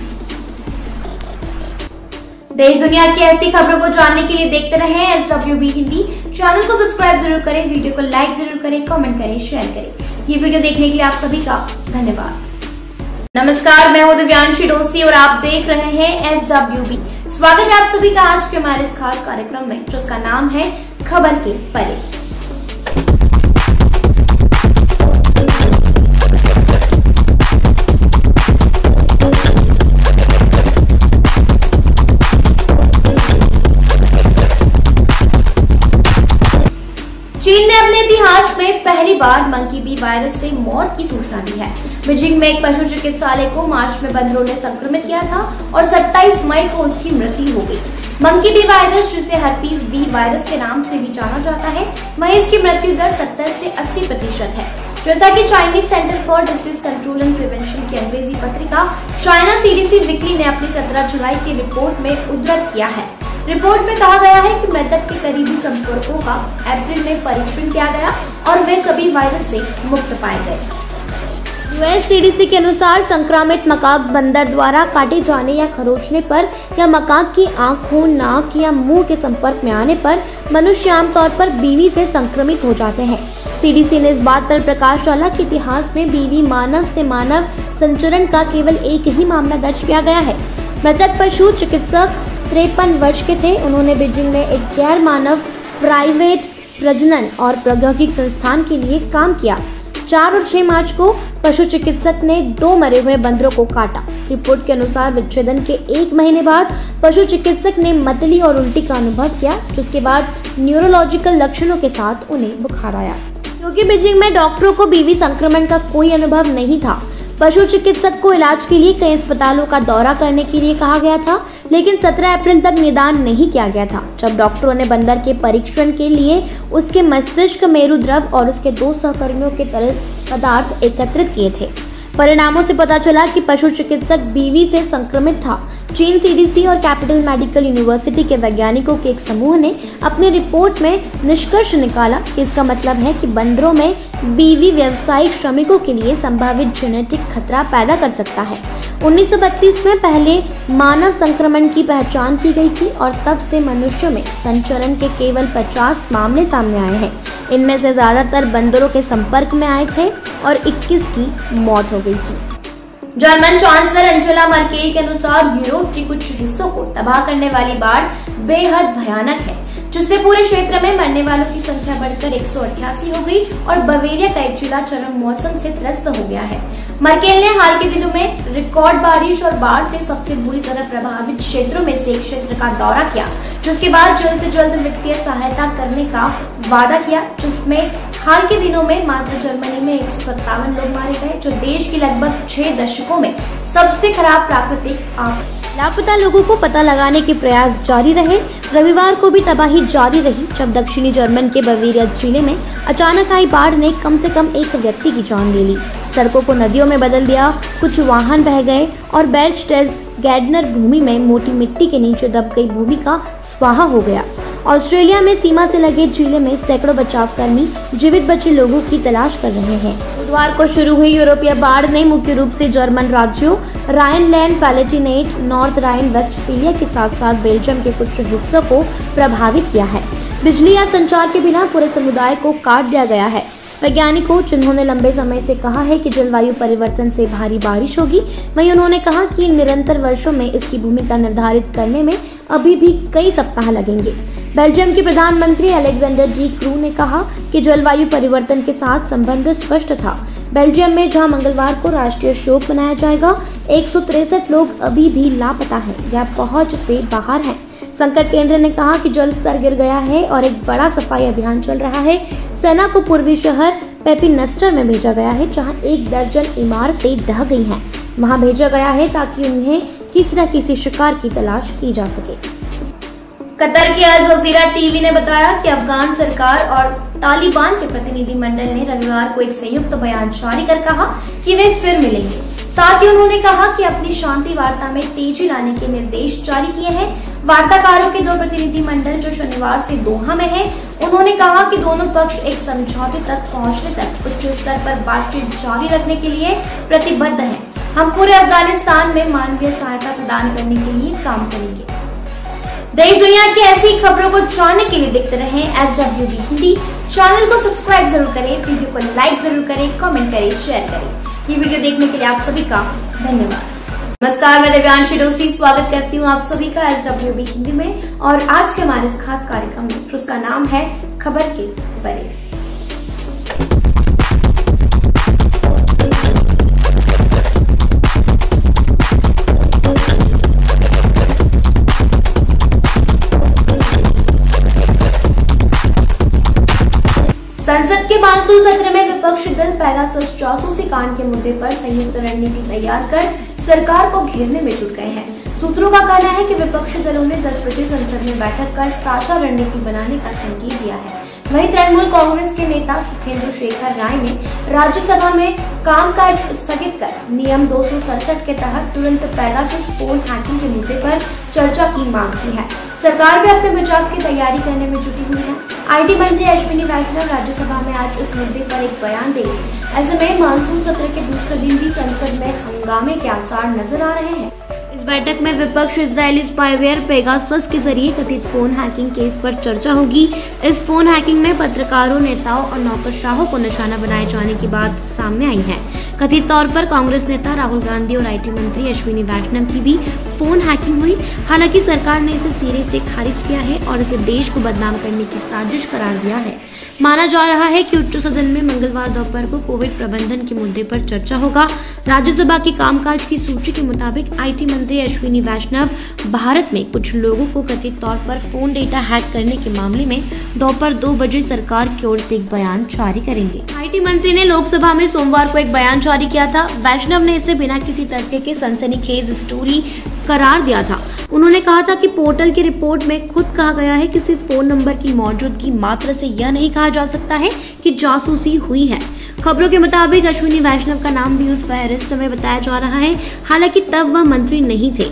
देश दुनिया की ऐसी खबरों को जानने के लिए देखते रहें SWB हिंदी। चैनल को सब्सक्राइब जरूर करें, वीडियो को लाइक जरूर करें, कमेंट करें, शेयर करें। ये वीडियो देखने के लिए आप सभी का धन्यवाद। नमस्कार, मैं हूं दिव्यांशी डोसी और आप देख रहे हैं SWB। स्वागत है आप सभी का आज के हमारे इस खास कार्यक्रम में जिसका नाम है खबर के परे। चीन ने अपने इतिहास में पहली बार मंकी बी वायरस से मौत की सूचना दी है। बीजिंग में एक पशु चिकित्सालय को मार्च में बंदरों ने संक्रमित किया था और 27 मई को उसकी मृत्यु हो गई। मंकी बी वायरस, जिसे हर्पीस बी वायरस के नाम से भी जाना जाता है, वहीं इसकी मृत्यु दर 70 से 80% है। जैसा कि Chinese centre for disease control and prevention की अंग्रेजी पत्रिका चाइना CDC वीकली ने अपनी 17 जुलाई की रिपोर्ट में उद्धृत किया है। रिपोर्ट में कहा गया है कि मृतक के करीबी संपर्कों का अप्रैल में परीक्षण किया गया और वे सभी वायरस से मुक्त पाए गए। यूएस सीडीसी के अनुसार संक्रामित मकाक बंदर द्वारा काटे जाने या खरोचने पर या मकाक की आंखों, नाक या मुंह के संपर्क में आने पर मनुष्य आमतौर पर बीवी से संक्रमित हो जाते हैं। सीडीसी ने इस बात पर प्रकाश डाला कि इतिहास में बीवी मानव से मानव संचरण का केवल एक ही मामला दर्ज किया गया है। मृतक पशु चिकित्सक 53 वर्ष के थे। उन्होंने बीजिंग में एक गैर मानव प्राइवेट प्रजनन और प्रौद्योगिकी संस्थान के लिए काम किया। 4 और 6 मार्च को पशु चिकित्सक ने 2 मरे हुए बंदरों को काटा। रिपोर्ट के अनुसार विच्छेदन के 1 महीने बाद पशु चिकित्सक ने मतली और उल्टी का अनुभव किया, जिसके बाद न्यूरोलॉजिकल लक्षणों के साथ उन्हें बुखार आया। क्योंकि बीजिंग में डॉक्टरों को बीवी संक्रमण का कोई अनुभव नहीं था, पशु चिकित्सक को इलाज के लिए कई अस्पतालों का दौरा करने के लिए कहा गया था, लेकिन 17 अप्रैल तक निदान नहीं किया गया था, जब डॉक्टरों ने बंदर के परीक्षण के लिए उसके मस्तिष्क, मेरुद्रव और उसके 2 सहकर्मियों के तरल पदार्थ एकत्रित किए थे। परिणामों से पता चला कि पशु चिकित्सक बीवी से संक्रमित था। चीन सीडीसी और कैपिटल मेडिकल यूनिवर्सिटी के वैज्ञानिकों के एक समूह ने अपनी रिपोर्ट में निष्कर्ष निकाला कि इसका मतलब है कि बंदरों में बीवी व्यावसायिक श्रमिकों के लिए संभावित जेनेटिक खतरा पैदा कर सकता है। 1932 में पहले मानव संक्रमण की पहचान की गई थी और तब से मनुष्यों में संचरण के केवल 50 मामले सामने आए हैं। इनमें से ज्यादातर बंदरों के संपर्क में आए थे और 21 की मौत हो गई थी। जर्मन चांसलर एंजेला मर्केल के अनुसार यूरोप के कुछ हिस्सों को तबाह करने वाली बाढ़ बेहद भयानक है, जिससे पूरे क्षेत्र में मरने वालों की संख्या बढ़कर 188 हो गई और बवेरिया का एक जिला चरम मौसम से त्रस्त हो गया है। मर्केल ने हाल के दिनों में रिकॉर्ड बारिश और बाढ़ से सबसे बुरी तरह प्रभावित क्षेत्रों में से एक क्षेत्र का दौरा किया, जिसके बाद जल्द से जल्द वित्तीय सहायता करने का वादा किया, जिसमें हाल के दिनों में मात्र जर्मनी में 157 लोग मारे गए, जो देश की लगभग 6 दशकों में सबसे खराब प्राकृतिक आपदा। लापता लोगों को पता लगाने के प्रयास जारी रहे। रविवार को भी तबाही जारी रही, जब दक्षिणी जर्मन के बवेरिया जिले में अचानक आई बाढ़ ने कम से कम एक व्यक्ति की जान ले ली, सड़कों को नदियों में बदल दिया, कुछ वाहन बह गए और बेर्चटेस्गैडनर भूमि में मोटी मिट्टी के नीचे दब गई भूमि का स्वाहा हो गया। ऑस्ट्रेलिया में सीमा से लगे जिले में सैकड़ों बचावकर्मी जीवित बचे लोगों की तलाश कर रहे हैं। बुधवार को शुरू हुई यूरोपीय बाढ़ ने मुख्य रूप से जर्मन राज्यों राइनलैंड पैलेटिनेट, नॉर्थ राइन वेस्टफीलिया के साथ साथ बेल्जियम के कुछ हिस्सों को प्रभावित किया है। बिजली या संचार के बिना पूरे समुदाय को काट दिया गया है। वैज्ञानिकों, जिन्होंने लंबे समय से कहा है कि जलवायु परिवर्तन से भारी बारिश होगी, वहीं उन्होंने कहा कि निरंतर वर्षों में इसकी भूमिका निर्धारित करने में अभी भी कई सप्ताह लगेंगे। बेल्जियम के प्रधानमंत्री अलेक्जेंडर डी क्रू ने कहा कि जलवायु परिवर्तन के साथ संबंध स्पष्ट था। बेल्जियम में जहां मंगलवार को राष्ट्रीय शोक मनाया जाएगा, 163 लोग अभी भी लापता हैं या पहुंच से बाहर हैं। संकट केंद्र ने कहा कि जल स्तर गिर गया है और एक बड़ा सफाई अभियान चल रहा है। सेना को पूर्वी शहर पेपिनेस्टर में भेजा गया है, जहां 1 दर्जन इमारतें ढह गई हैं। वहां भेजा गया है ताकि उन्हें किसी न किसी शिकार की तलाश की जा सके। कतर की अल जजीरा टीवी ने बताया कि अफगान सरकार और तालिबान के प्रतिनिधिमंडल ने रविवार को एक संयुक्त बयान जारी कर कहा कि वे फिर मिलेंगे। साथ ही उन्होंने कहा कि अपनी शांति वार्ता में तेजी लाने के निर्देश जारी किए हैं। वार्ताकारों के 2 प्रतिनिधिमंडल जो शनिवार से दोहा में हैं, उन्होंने कहा कि दोनों पक्ष एक समझौते तक पहुंचने तक उच्च स्तर पर बातचीत जारी रखने के लिए प्रतिबद्ध हैं। हम पूरे अफगानिस्तान में मानवीय सहायता प्रदान करने के लिए काम करेंगे। देश दुनिया की ऐसी खबरों को जानने के लिए देखते रहें SWB हिंदी। चैनल को सब्सक्राइब जरूर करें, वीडियो को लाइक जरूर करें, कमेंट करें, शेयर करें। ये वीडियो देखने के लिए आप सभी का धन्यवाद। नमस्कार, मैं दिव्यांशी डोसी स्वागत करती हूँ आप सभी का SWB हिंदी में। और आज के हमारे इस खास कार्यक्रम में, जिसका नाम है खबर के परे। संसद के मानसून सत्र में विपक्षी दल पेगासस जासूसी कांड के मुद्दे पर संयुक्त रणनीति तैयार कर सरकार को घेरने में जुट गए हैं। सूत्रों का कहना है कि विपक्षी दलों ने 10 बजे संसद में बैठक कर साझा रणनीति बनाने का संकेत दिया है। वहीं तृणमूल कांग्रेस के नेता सुखेंदु शेखर राय ने राज्यसभा में कामकाज स्थगित कर नियम 267 के तहत तुरंत पेगासस फोन हैकिंग के मुद्दे पर चर्चा की मांग की है। सरकार भी अपने बचाव की तैयारी करने में जुटी हुई है। आईटी मंत्री अश्विनी वैष्णव राज्यसभा में आज इस मुद्दे पर एक बयान देंगे। ऐसे में मानसून सत्र के दूसरे दिन भी संसद में हंगामे के आसार नजर आ रहे हैं। इस बैठक में विपक्ष इजरायली स्पाईवेयर पेगासस के जरिए कथित फोन हैकिंग केस पर चर्चा होगी। इस फोन हैकिंग में पत्रकारों, नेताओं और नौकरशाहों को निशाना बनाए जाने की बात सामने आई है। कथित तौर पर कांग्रेस नेता राहुल गांधी और आईटी मंत्री अश्विनी वैष्णव की भी फोन हैकिंग हुई। हालांकि सरकार ने इसे सिरे से खारिज किया है और इसे देश को बदनाम करने की साजिश करार दिया है। माना जा रहा है कि उच्च सदन में मंगलवार दोपहर को कोविड प्रबंधन के मुद्दे पर चर्चा होगा। राज्यसभा की कामकाज की सूची के मुताबिक आईटी मंत्री अश्विनी वैष्णव भारत में कुछ लोगों को कथित तौर पर फोन डेटा हैक करने के मामले में दोपहर 2 बजे सरकार की ओर से एक बयान जारी करेंगे। आईटी मंत्री ने लोकसभा में सोमवार को एक बयान जारी किया था। वैष्णव ने इसे बिना किसी तथ्य के सनसनीखेज स्टोरी करार दिया था। उन्होंने कहा था कि पोर्टल की रिपोर्ट में खुद कहा गया है कि सिर्फ फोन नंबर की मौजूदगी मात्र से यह नहीं कहा जा सकता है कि जासूसी हुई है। खबरों के मुताबिक अश्विनी वैष्णव का नाम भी उस फहरिस्त में बताया जा रहा है। हालांकि तब वह मंत्री नहीं थे।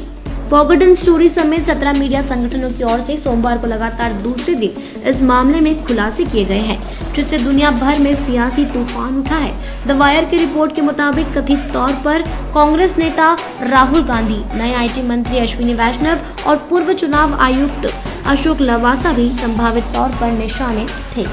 फॉरगॉटन स्टोरी समेत 17 मीडिया संगठनों की ओर से सोमवार को लगातार दूसरे दिन इस मामले में खुलासे किए गए हैं, जिससे दुनिया भर में सियासी तूफान उठा है। द वायर की रिपोर्ट के मुताबिक कथित तौर पर कांग्रेस नेता राहुल गांधी, नए आईटी मंत्री अश्विनी वैष्णव और पूर्व चुनाव आयुक्त अशोक लवासा भी संभावित तौर पर निशाने थे।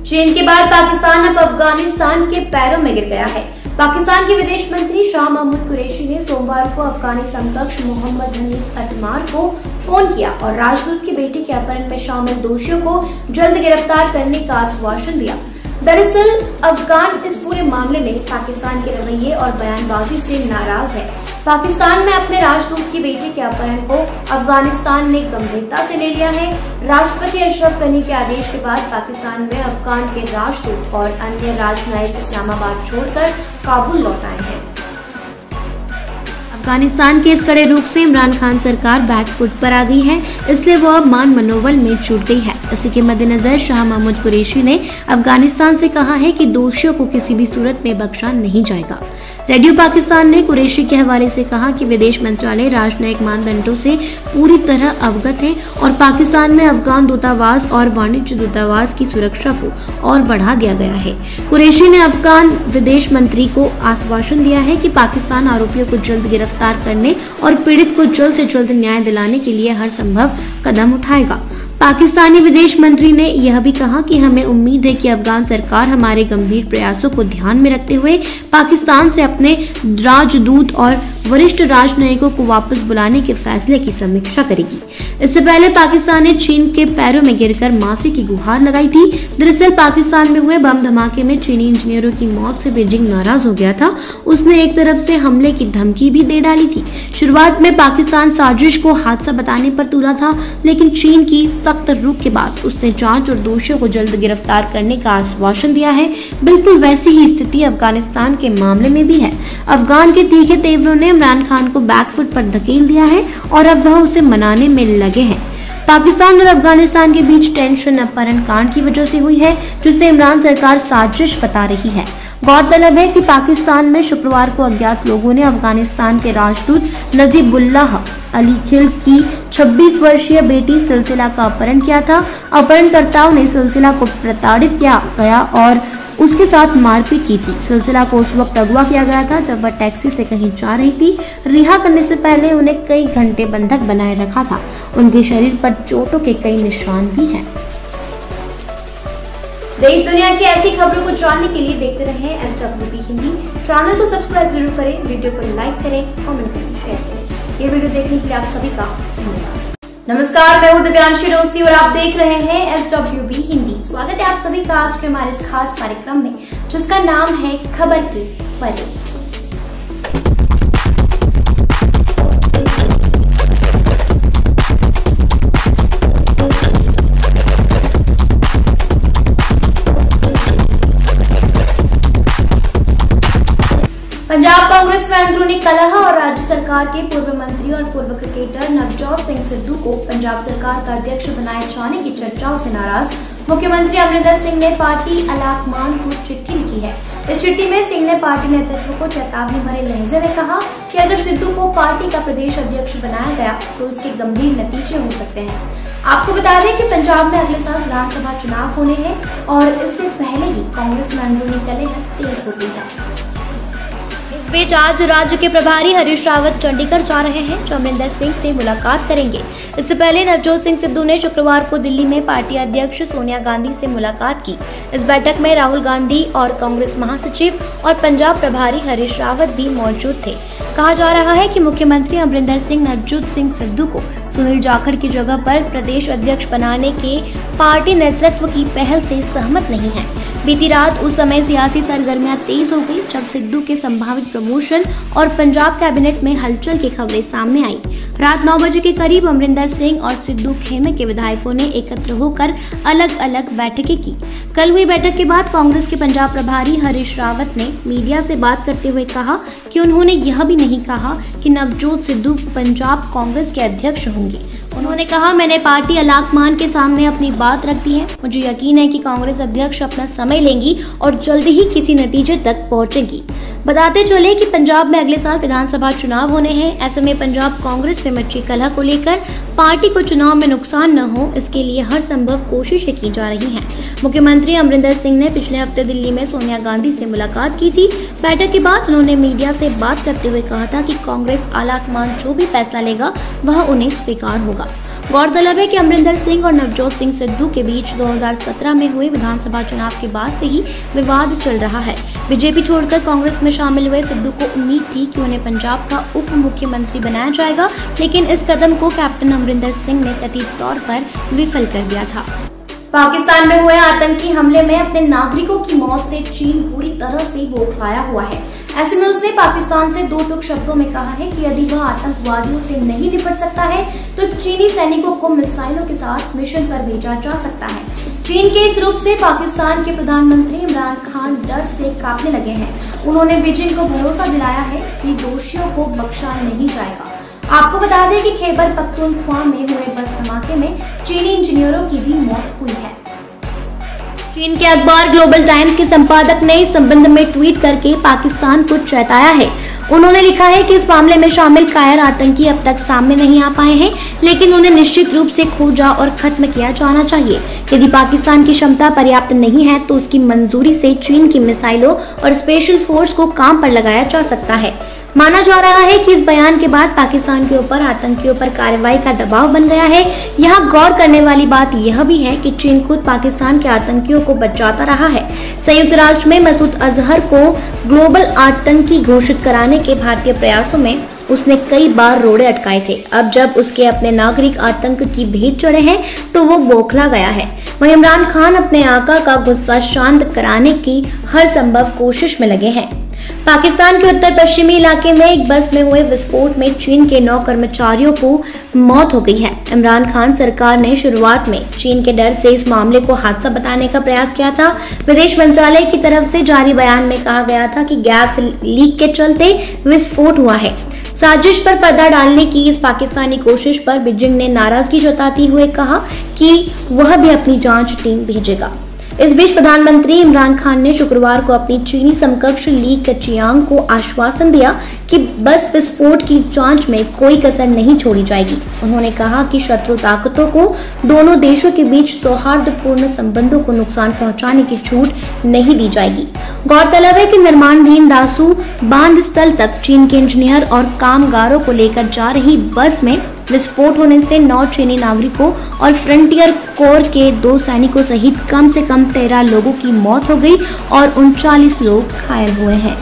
चीन के बाद पाकिस्तान अब अफगानिस्तान के पैरों में गिर गया है। पाकिस्तान के विदेश मंत्री शाह महमूद कुरैशी ने सोमवार को अफगानी समकक्ष मोहम्मद हनीफ अतमार को फोन किया और राजदूत की बेटी के अपहरण में शामिल दोषियों को जल्द गिरफ्तार करने का आश्वासन दिया। दरअसल अफगान इस पूरे मामले में पाकिस्तान के रवैये और बयानबाजी से नाराज है। पाकिस्तान में अपने राजदूत की बेटी के अपहरण को अफगानिस्तान ने गंभीरता से ले लिया है। राष्ट्रपति अशरफ गनी के आदेश के बाद पाकिस्तान में अफगान के राजदूत और अन्य राजनयिक इस्लामाबाद छोड़कर काबुल लौट आए हैं। अफगानिस्तान के इस कड़े रुख से इमरान खान सरकार बैकफुट पर आ गई है, इसलिए वो अब मान मनोबल में जुट गई है। इसी के मद्देनजर शाह महमूद कुरैशी ने अफगानिस्तान से कहा है कि दोषियों को किसी भी सूरत में बख्शा नहीं जाएगा। रेडियो पाकिस्तान ने कुरैशी के हवाले से कहा कि विदेश मंत्रालय राजनयिक मानदंडों से पूरी तरह अवगत है और पाकिस्तान में अफगान दूतावास और वाणिज्य दूतावास की सुरक्षा को और बढ़ा दिया गया है। कुरैशी ने अफगान विदेश मंत्री को आश्वासन दिया है कि पाकिस्तान आरोपियों को जल्द गिरफ्तार करने और पीड़ित को जल्द से जल्द न्याय दिलाने के लिए हर संभव कदम उठाएगा। पाकिस्तानी विदेश मंत्री ने यह भी कहा कि हमें उम्मीद है कि अफगान सरकार हमारे गंभीर प्रयासों को ध्यान में रखते हुए पाकिस्तान से अपने राजदूत और वरिष्ठ राजनयिकों को वापस बुलाने के फैसले की समीक्षा करेगी। इससे पहले पाकिस्तान ने चीन के पैरों में गिरकर माफी की गुहार लगाई थी। दरअसल पाकिस्तान में हुए बम धमाके में चीनी इंजीनियरों की मौत से बीजिंग नाराज हो गया था। उसने एक तरफ से हमले की धमकी भी दे डाली थी। शुरुआत में पाकिस्तान साजिश को हादसा बताने पर तुला था, लेकिन चीन की सख्त रुख के बाद उसने जांच और दोषियों को जल्द गिरफ्तार करने का आश्वासन दिया है। बिल्कुल वैसी ही स्थिति अफगानिस्तान के मामले में भी है। अफगान के तीखे तेवरों ने इमरान खान को बैकफुट पर धकेल दिया है और अब वह उसे मनाने में लगे हैं। पाकिस्तान और अफगानिस्तान के बीच टेंशन अपहरण कांड की वजह से हुई है, जिसे इमरान सरकार साजिश बता रही है। गौरतलब है कि पाकिस्तान में शुक्रवार को अज्ञात लोगों ने अफगानिस्तान के राजदूत नजीबुल्लाह अली खिल की 26 वर्षीय बेटी सिलसिला का अपहरण किया था। अपहरणकर्ताओं ने सिलसिला को प्रताड़ित किया गया और उसके साथ मारपीट की थी। सिलसिला को उस वक्त अगवा किया गया था जब वह टैक्सी से कहीं जा रही थी। रिहा करने से पहले उन्हें कई घंटे बंधक बनाए रखा था। उनके शरीर पर चोटों के कई निशान भी हैं। देश दुनिया की ऐसी खबरों को जानने के लिए देखते रहें SWB हिंदी। चैनल को सब्सक्राइब जरूर करें, वीडियो को लाइक करें, कमेंट करें, शेयर करें। ये वीडियो देखने के लिए आप सभी का धन्यवाद। नमस्कार, मैं हूं दिव्यांशी रोसी और आप देख रहे हैं SWB हिंदी। स्वागत है आप सभी का आज के हमारे इस खास कार्यक्रम में, जिसका नाम है खबर की पलट। पंजाब कांग्रेस में अंदरूनी कलह और राज्य सरकार के पूर्व मंत्री और पूर्व क्रिकेटर नवजोत सिंह सिद्धू को पंजाब सरकार का अध्यक्ष बनाए जाने की चर्चाओं से नाराज मुख्यमंत्री अमरिंदर सिंह ने पार्टी आलाकमान को चिट्ठी लिखी है। इस चिट्ठी में सिंह ने पार्टी नेतृत्व को चेतावनी भरे लहजे में कहा कि अगर सिद्धू को पार्टी का प्रदेश अध्यक्ष बनाया गया तो इसके गंभीर नतीजे हो सकते हैं। आपको बता दें कि पंजाब में अगले साल विधानसभा चुनाव होने हैं और इससे पहले ही कांग्रेस में अंदरूनी कलह तेज हो गई है। इस बीच आज राज्य के प्रभारी हरीश रावत चंडीगढ़ जा रहे हैं, जो अमरिंदर सिंह से मुलाकात करेंगे। इससे पहले नवजोत सिंह सिद्धू ने शुक्रवार को दिल्ली में पार्टी अध्यक्ष सोनिया गांधी से मुलाकात की। इस बैठक में राहुल गांधी और कांग्रेस महासचिव और पंजाब प्रभारी हरीश रावत भी मौजूद थे। कहा जा रहा है कि मुख्यमंत्री अमरिंदर सिंह नवजोत सिंह सिद्धू को सुनील जाखड़ की जगह पर प्रदेश अध्यक्ष बनाने के पार्टी नेतृत्व की पहल से सहमत नहीं है। बीती रात उस समय सियासी सरगर्मियां तेज हो गई जब सिद्धू के संभावित प्रमोशन और पंजाब कैबिनेट में हलचल की खबरें सामने आई। रात 9 बजे के करीब अमरिंदर सिंह और सिद्धू खेमे के विधायकों ने एकत्र होकर अलग अलग बैठकें की। कल हुई बैठक के बाद कांग्रेस के पंजाब प्रभारी हरीश रावत ने मीडिया से बात करते हुए कहा कि उन्होंने यह भी नहीं कहा कि नवजोत सिद्धू पंजाब कांग्रेस के अध्यक्ष होंगे। उन्होंने कहा, मैंने पार्टी आलाकमान के सामने अपनी बात रख दी है। मुझे यकीन है कि कांग्रेस अध्यक्ष अपना समय लेंगी और जल्द ही किसी नतीजे तक पहुंचेगी। बताते चले कि पंजाब में अगले साल विधानसभा चुनाव होने हैं। ऐसे में पंजाब कांग्रेस में मची कलह को लेकर पार्टी को चुनाव में नुकसान न हो, इसके लिए हर संभव कोशिशें की जा रही हैं। मुख्यमंत्री अमरिंदर सिंह ने पिछले हफ्ते दिल्ली में सोनिया गांधी से मुलाकात की थी। बैठक के बाद उन्होंने मीडिया से बात करते हुए कहा था कि कांग्रेस आलाकमान जो भी फैसला लेगा वह उन्हें स्वीकार होगा। गौरतलब है कि अमरिंदर सिंह और नवजोत सिंह सिद्धू के बीच 2017 में हुए विधानसभा चुनाव के बाद से ही विवाद चल रहा है। बीजेपी छोड़कर कांग्रेस में शामिल हुए सिद्धू को उम्मीद थी कि उन्हें पंजाब का उप मुख्यमंत्री बनाया जाएगा, लेकिन इस कदम को कैप्टन अमरिंदर सिंह ने कथित तौर पर विफल कर दिया था। पाकिस्तान में हुए आतंकी हमले में अपने नागरिकों की मौत से चीन पूरी तरह से बौखलाया हुआ है। ऐसे में उसने पाकिस्तान से दो टूक शब्दों में कहा है कि यदि वह आतंकवादियों से नहीं निपट सकता है तो चीनी सैनिकों को मिसाइलों के साथ मिशन पर भेजा जा सकता है। चीन के इस रूप से पाकिस्तान के प्रधानमंत्री इमरान खान डर से कांपने लगे हैं। उन्होंने बीजिंग को भरोसा दिलाया है कि दोषियों को बख्शा नहीं जाएगा। आपको बता दें कि खैबर पख्तूनख्वा में हुए बस धमाके में चीनी इंजीनियरों की भी मौत हुई है। चीन के अखबार ग्लोबल टाइम्स के संपादक ने इस संबंध में ट्वीट करके पाकिस्तान को चेताया है। उन्होंने लिखा है कि इस मामले में शामिल कायर आतंकी अब तक सामने नहीं आ पाए हैं, लेकिन उन्हें निश्चित रूप से खोजा और खत्म किया जाना चाहिए। यदि पाकिस्तान की क्षमता पर्याप्त नहीं है तो उसकी मंजूरी से चीन की मिसाइलों और स्पेशल फोर्स को काम पर लगाया जा सकता है। माना जा रहा है कि इस बयान के बाद पाकिस्तान के ऊपर आतंकियों पर कार्रवाई का दबाव बन गया है। यहाँ गौर करने वाली बात यह भी है कि चीन खुद पाकिस्तान के आतंकियों को बचाता रहा है। संयुक्त राष्ट्र में मसूद अजहर को ग्लोबल आतंकी घोषित कराने के भारतीय प्रयासों में उसने कई बार रोड़े अटकाए थे। अब जब उसके अपने नागरिक आतंक की भेंट चढ़े हैं तो वो बौखला गया है। वहीं इमरान खान अपने आका का गुस्सा शांत कराने की हर संभव कोशिश में लगे हैं। पाकिस्तान के उत्तर पश्चिमी इलाके में एक बस में हुए विस्फोट में चीन के 9 कर्मचारियों को मौत हो गई है। इमरान खान सरकार ने शुरुआत में चीन के डर से इस मामले को हादसा बताने का प्रयास किया था। विदेश मंत्रालय की तरफ से जारी बयान में कहा गया था कि गैस लीक के चलते विस्फोट हुआ है। साजिश पर पर्दा डालने की इस पाकिस्तानी कोशिश पर बीजिंग ने नाराजगी जताते हुए कहा कि वह भी अपनी जांच टीम भेजेगा। इस बीच प्रधानमंत्री इमरान खान ने शुक्रवार को अपनी चीनी समकक्ष ली कचियांग को आश्वासन दिया कि बस विस्फोट की जांच में कोई कसर नहीं छोड़ी जाएगी। उन्होंने कहा कि शत्रु ताकतों को दोनों देशों के बीच सौहार्दपूर्ण संबंधों को नुकसान पहुंचाने की छूट नहीं दी जाएगी। गौरतलब है कि निर्माणाधीन दासू बांध स्थल तक चीन के इंजीनियर और कामगारों को लेकर जा रही बस में विस्फोट होने से 9 चीनी नागरिकों और फ्रंटियर कोर के 2 सैनिकों सहित कम से कम 13 लोगों की मौत हो गई और 39 लोग घायल हुए हैं।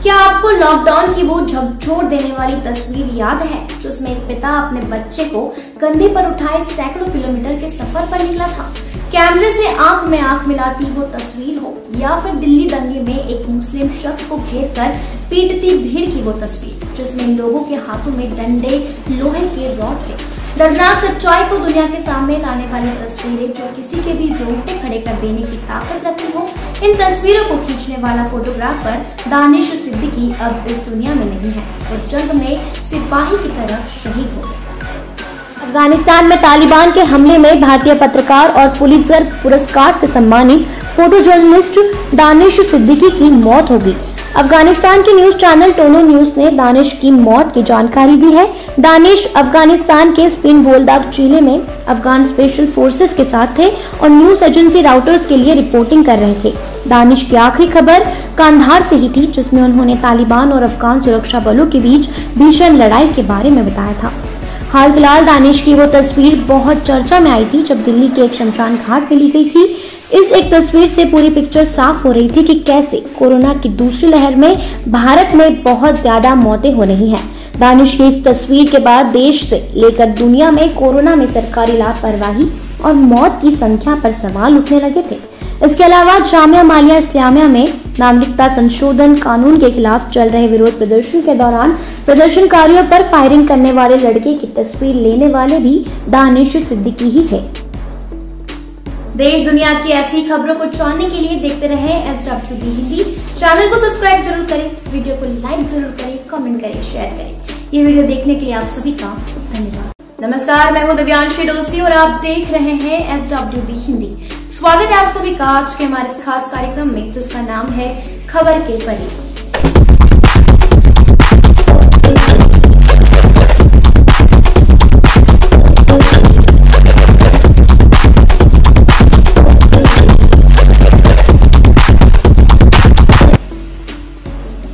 क्या आपको लॉकडाउन की वो झकझोर देने वाली तस्वीर याद है, जिसमें एक पिता अपने बच्चे को कंधे पर उठाए सैकड़ों किलोमीटर के सफर पर निकला था? कैमरे से आंख में आंख मिलाती वो तस्वीर हो या फिर दिल्ली दंगे में एक मुस्लिम शख्स को घेरकर पीटती भीड़ की वो तस्वीर, जिसमें लोगों के हाथों में डंडे लोहे के रॉड थे। दर्दनाक सच्चाई को दुनिया के सामने लाने वाली तस्वीरें जो किसी के भी रोंगटे खड़े कर देने की ताकत रखती हो। इन तस्वीरों को खींचने वाला फोटोग्राफर दानिश सिद्दीकी अब इस दुनिया में नहीं है और जंग में सिपाही की तरह शहीद हो गए। अफगानिस्तान में तालिबान के हमले में भारतीय पत्रकार और पुलित्जर पुरस्कार से सम्मानित फोटो जर्नलिस्ट दानिश सिद्दीकी की मौत हो गई। अफगानिस्तान के न्यूज चैनल टोनो न्यूज ने दानिश की मौत की जानकारी दी है। दानिश अफगानिस्तान के स्पिन बोलदाग जिले में अफगान स्पेशल फोर्सेस के साथ थे और न्यूज एजेंसी राउटर्स के लिए रिपोर्टिंग कर रहे थे। दानिश की आखिरी खबर कांधार से ही थी, जिसमें उन्होंने तालिबान और अफगान सुरक्षा बलों के बीच भीषण लड़ाई के बारे में बताया था। हाल फिलहाल दानिश की वो तस्वीर बहुत चर्चा में आई थी जब दिल्ली के एक शमशान घाट पे ली गई थी। इस एक तस्वीर से पूरी पिक्चर साफ हो रही थी कि कैसे कोरोना की दूसरी लहर में भारत में बहुत ज्यादा मौतें हो रही हैं। दानिश की इस तस्वीर के बाद देश से लेकर दुनिया में कोरोना में सरकारी लापरवाही और मौत की संख्या पर सवाल उठने लगे थे। इसके अलावा जामिया मिलिया इस्लामिया में नागरिकता संशोधन कानून के खिलाफ चल रहे विरोध प्रदर्शन के दौरान प्रदर्शनकारियों पर फायरिंग करने वाले लड़के की तस्वीर लेने वाले भी दानिश सिद्दीकी ही थे। देश दुनिया की ऐसी खबरों को जानने के लिए देखते रहें SWB हिंदी। चैनल को सब्सक्राइब जरूर करें, वीडियो को लाइक जरूर करें, कमेंट करें, शेयर करें। ये वीडियो देखने के लिए आप सभी का धन्यवाद। नमस्कार, मैं हूं दिव्यांशी दोस्ती और आप देख रहे हैं SWB हिंदी। स्वागत है आप सभी का आज के हमारे इस खास कार्यक्रम में, जिसका नाम है खबर के परी।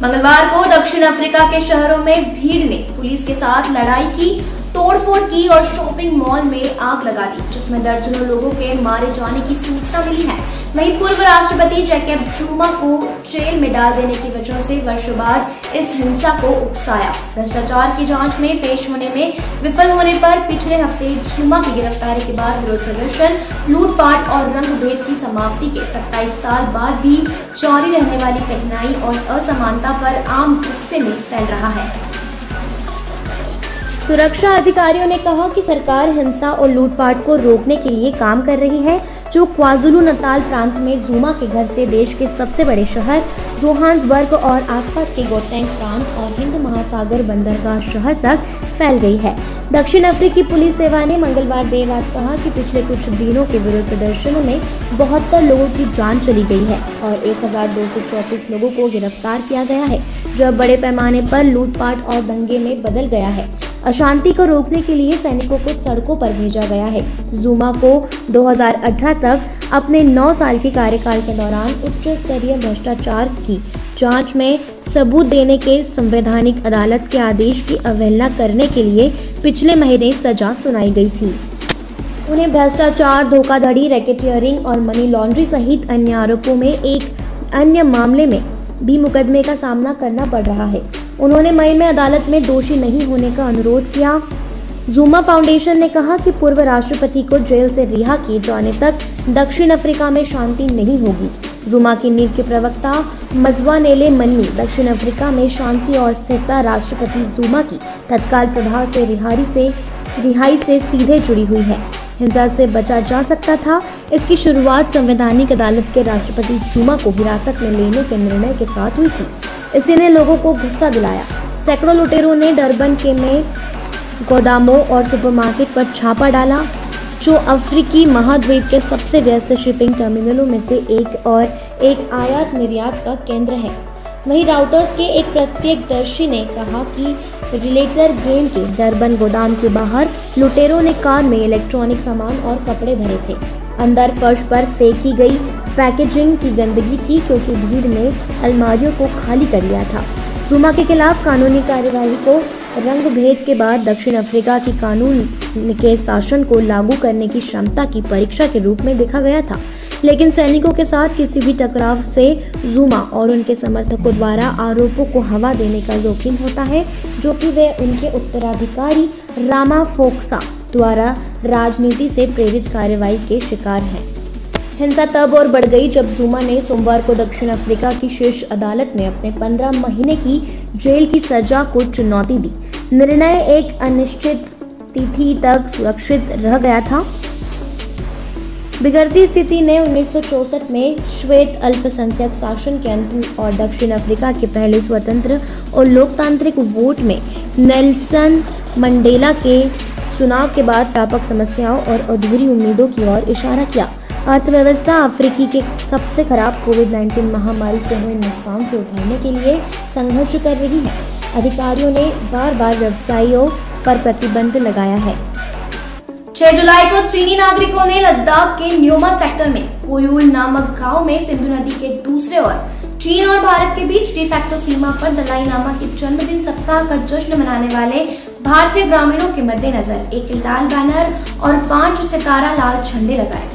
मंगलवार को दक्षिण अफ्रीका के शहरों में भीड़ ने पुलिस के साथ लड़ाई की, तोड़फोड़ की और शॉपिंग मॉल में आग लगा दी, जिसमें दर्जनों लोगों के मारे जाने की सूचना मिली है। वहीं पूर्व राष्ट्रपति जैकब जुमा को जेल में डाल देने की वजह से वर्षों बाद इस हिंसा को उकसाया। भ्रष्टाचार की जांच में पेश होने में विफल होने पर पिछले हफ्ते जुमा की गिरफ्तारी के बाद विरोध प्रदर्शन, लूटपाट और रंगभेद की समाप्ति के 27 साल बाद भी जारी रहने वाली कठिनाई और असमानता पर आम गुस्से में फैल रहा है। सुरक्षा अधिकारियों ने कहा कि सरकार हिंसा और लूटपाट को रोकने के लिए काम कर रही है, जो क्वाजुलु नताल प्रांत में जुमा के घर से देश के सबसे बड़े शहर जोहान्सबर्ग और आसपास के गोटेंग प्रांत और हिंद महासागर बंदरगाह शहर तक फैल गई है। दक्षिण अफ्रीकी पुलिस सेवा ने मंगलवार देर रात कहा कि पिछले कुछ दिनों के विरोध प्रदर्शनों में 72 लोगों की जान चली गई है और 1234 लोगों को गिरफ्तार किया गया है, जो बड़े पैमाने पर लूटपाट और दंगे में बदल गया है। अशांति को रोकने के लिए सैनिकों को सड़कों पर भेजा गया है। जुमा को 2018 तक अपने 9 साल के कार्यकाल के दौरान उच्च स्तरीय भ्रष्टाचार की जांच में सबूत देने के संवैधानिक अदालत के आदेश की अवहेलना करने के लिए पिछले महीने सजा सुनाई गई थी। उन्हें भ्रष्टाचार, धोखाधड़ी, रैकेटियरिंग और मनी लॉन्ड्री सहित अन्य आरोपों में एक अन्य मामले में भी मुकदमे का सामना करना पड़ रहा है। उन्होंने मई में अदालत में दोषी नहीं होने का अनुरोध किया। जुमा फाउंडेशन ने कहा कि पूर्व राष्ट्रपति को जेल से रिहा किए जाने तक दक्षिण अफ्रीका में शांति नहीं होगी। जुमा की नींव के प्रवक्ता मजवानेले मन्नी दक्षिण अफ्रीका में शांति और स्थिरता राष्ट्रपति जुमा की तत्काल प्रभाव से रिहाई से सीधे जुड़ी हुई है। हिंसा से बचा जा सकता था। इसकी शुरुआत संवैधानिक अदालत के राष्ट्रपति जुमा को हिरासत में लेने के निर्णय के साथ हुई थी। इसी ने लोगों को गुस्सा दिलाया। सैकड़ों लुटेरों ने डरबन के में गोदामों और सुपरमार्केट पर छापा डाला, जो अफ्रीकी महाद्वीप के सबसे व्यस्त शिपिंग टर्मिनलों में से एक और एक आयात निर्यात का केंद्र है। वहीं राउटर्स के एक प्रत्यक्षदर्शी ने कहा कि रिलेटर गेम के डरबन गोदाम के बाहर लुटेरों ने कार में इलेक्ट्रॉनिक सामान और कपड़े भरे थे। अंदर फर्श पर फेंकी गई पैकेजिंग की गंदगी थी, क्योंकि भीड़ ने अलमारियों को खाली कर लिया था। जुमा के खिलाफ कानूनी कार्यवाही को रंग भेद के बाद दक्षिण अफ्रीका की कानून के शासन को लागू करने की क्षमता की परीक्षा के रूप में देखा गया था, लेकिन सैनिकों के साथ किसी भी टकराव से जुमा और उनके समर्थकों द्वारा आरोपों को हवा देने का जोखिम होता है, जो कि वे उनके उत्तराधिकारी रामाफोसा द्वारा राजनीति से प्रेरित कार्रवाई के शिकार हैं। हिंसा तब और बढ़ गई जब जुमा ने सोमवार को दक्षिण अफ्रीका की शीर्ष अदालत में अपने 15 महीने की जेल की सजा को चुनौती दी। निर्णय एक अनिश्चित तिथि तक सुरक्षित रह गया था। बिगड़ती स्थिति ने 1964 में श्वेत अल्पसंख्यक शासन के अंत और दक्षिण अफ्रीका के पहले स्वतंत्र और लोकतांत्रिक वोट में नेल्सन मंडेला के चुनाव के बाद व्यापक समस्याओं और अधूरी उम्मीदों की ओर इशारा किया। अर्थव्यवस्था अफ्रीकी के सबसे खराब कोविड-19 महामारी से हुए नुकसान से उभरने के लिए संघर्ष कर रही है। अधिकारियों ने बार-बार व्यवसायियों पर प्रतिबंध लगाया है। 6 जुलाई को चीनी नागरिकों ने लद्दाख के न्योमा सेक्टर में कोयुल नामक गांव में सिंधु नदी के दूसरे ओर चीन और भारत के बीच डी फैक्टो सीमा पर दलाई लामा के जन्मदिन सप्ताह का जश्न मनाने वाले भारतीय ग्रामीणों के मद्देनजर एक लाल बैनर और 5 सितारा लाल झंडे लगाए।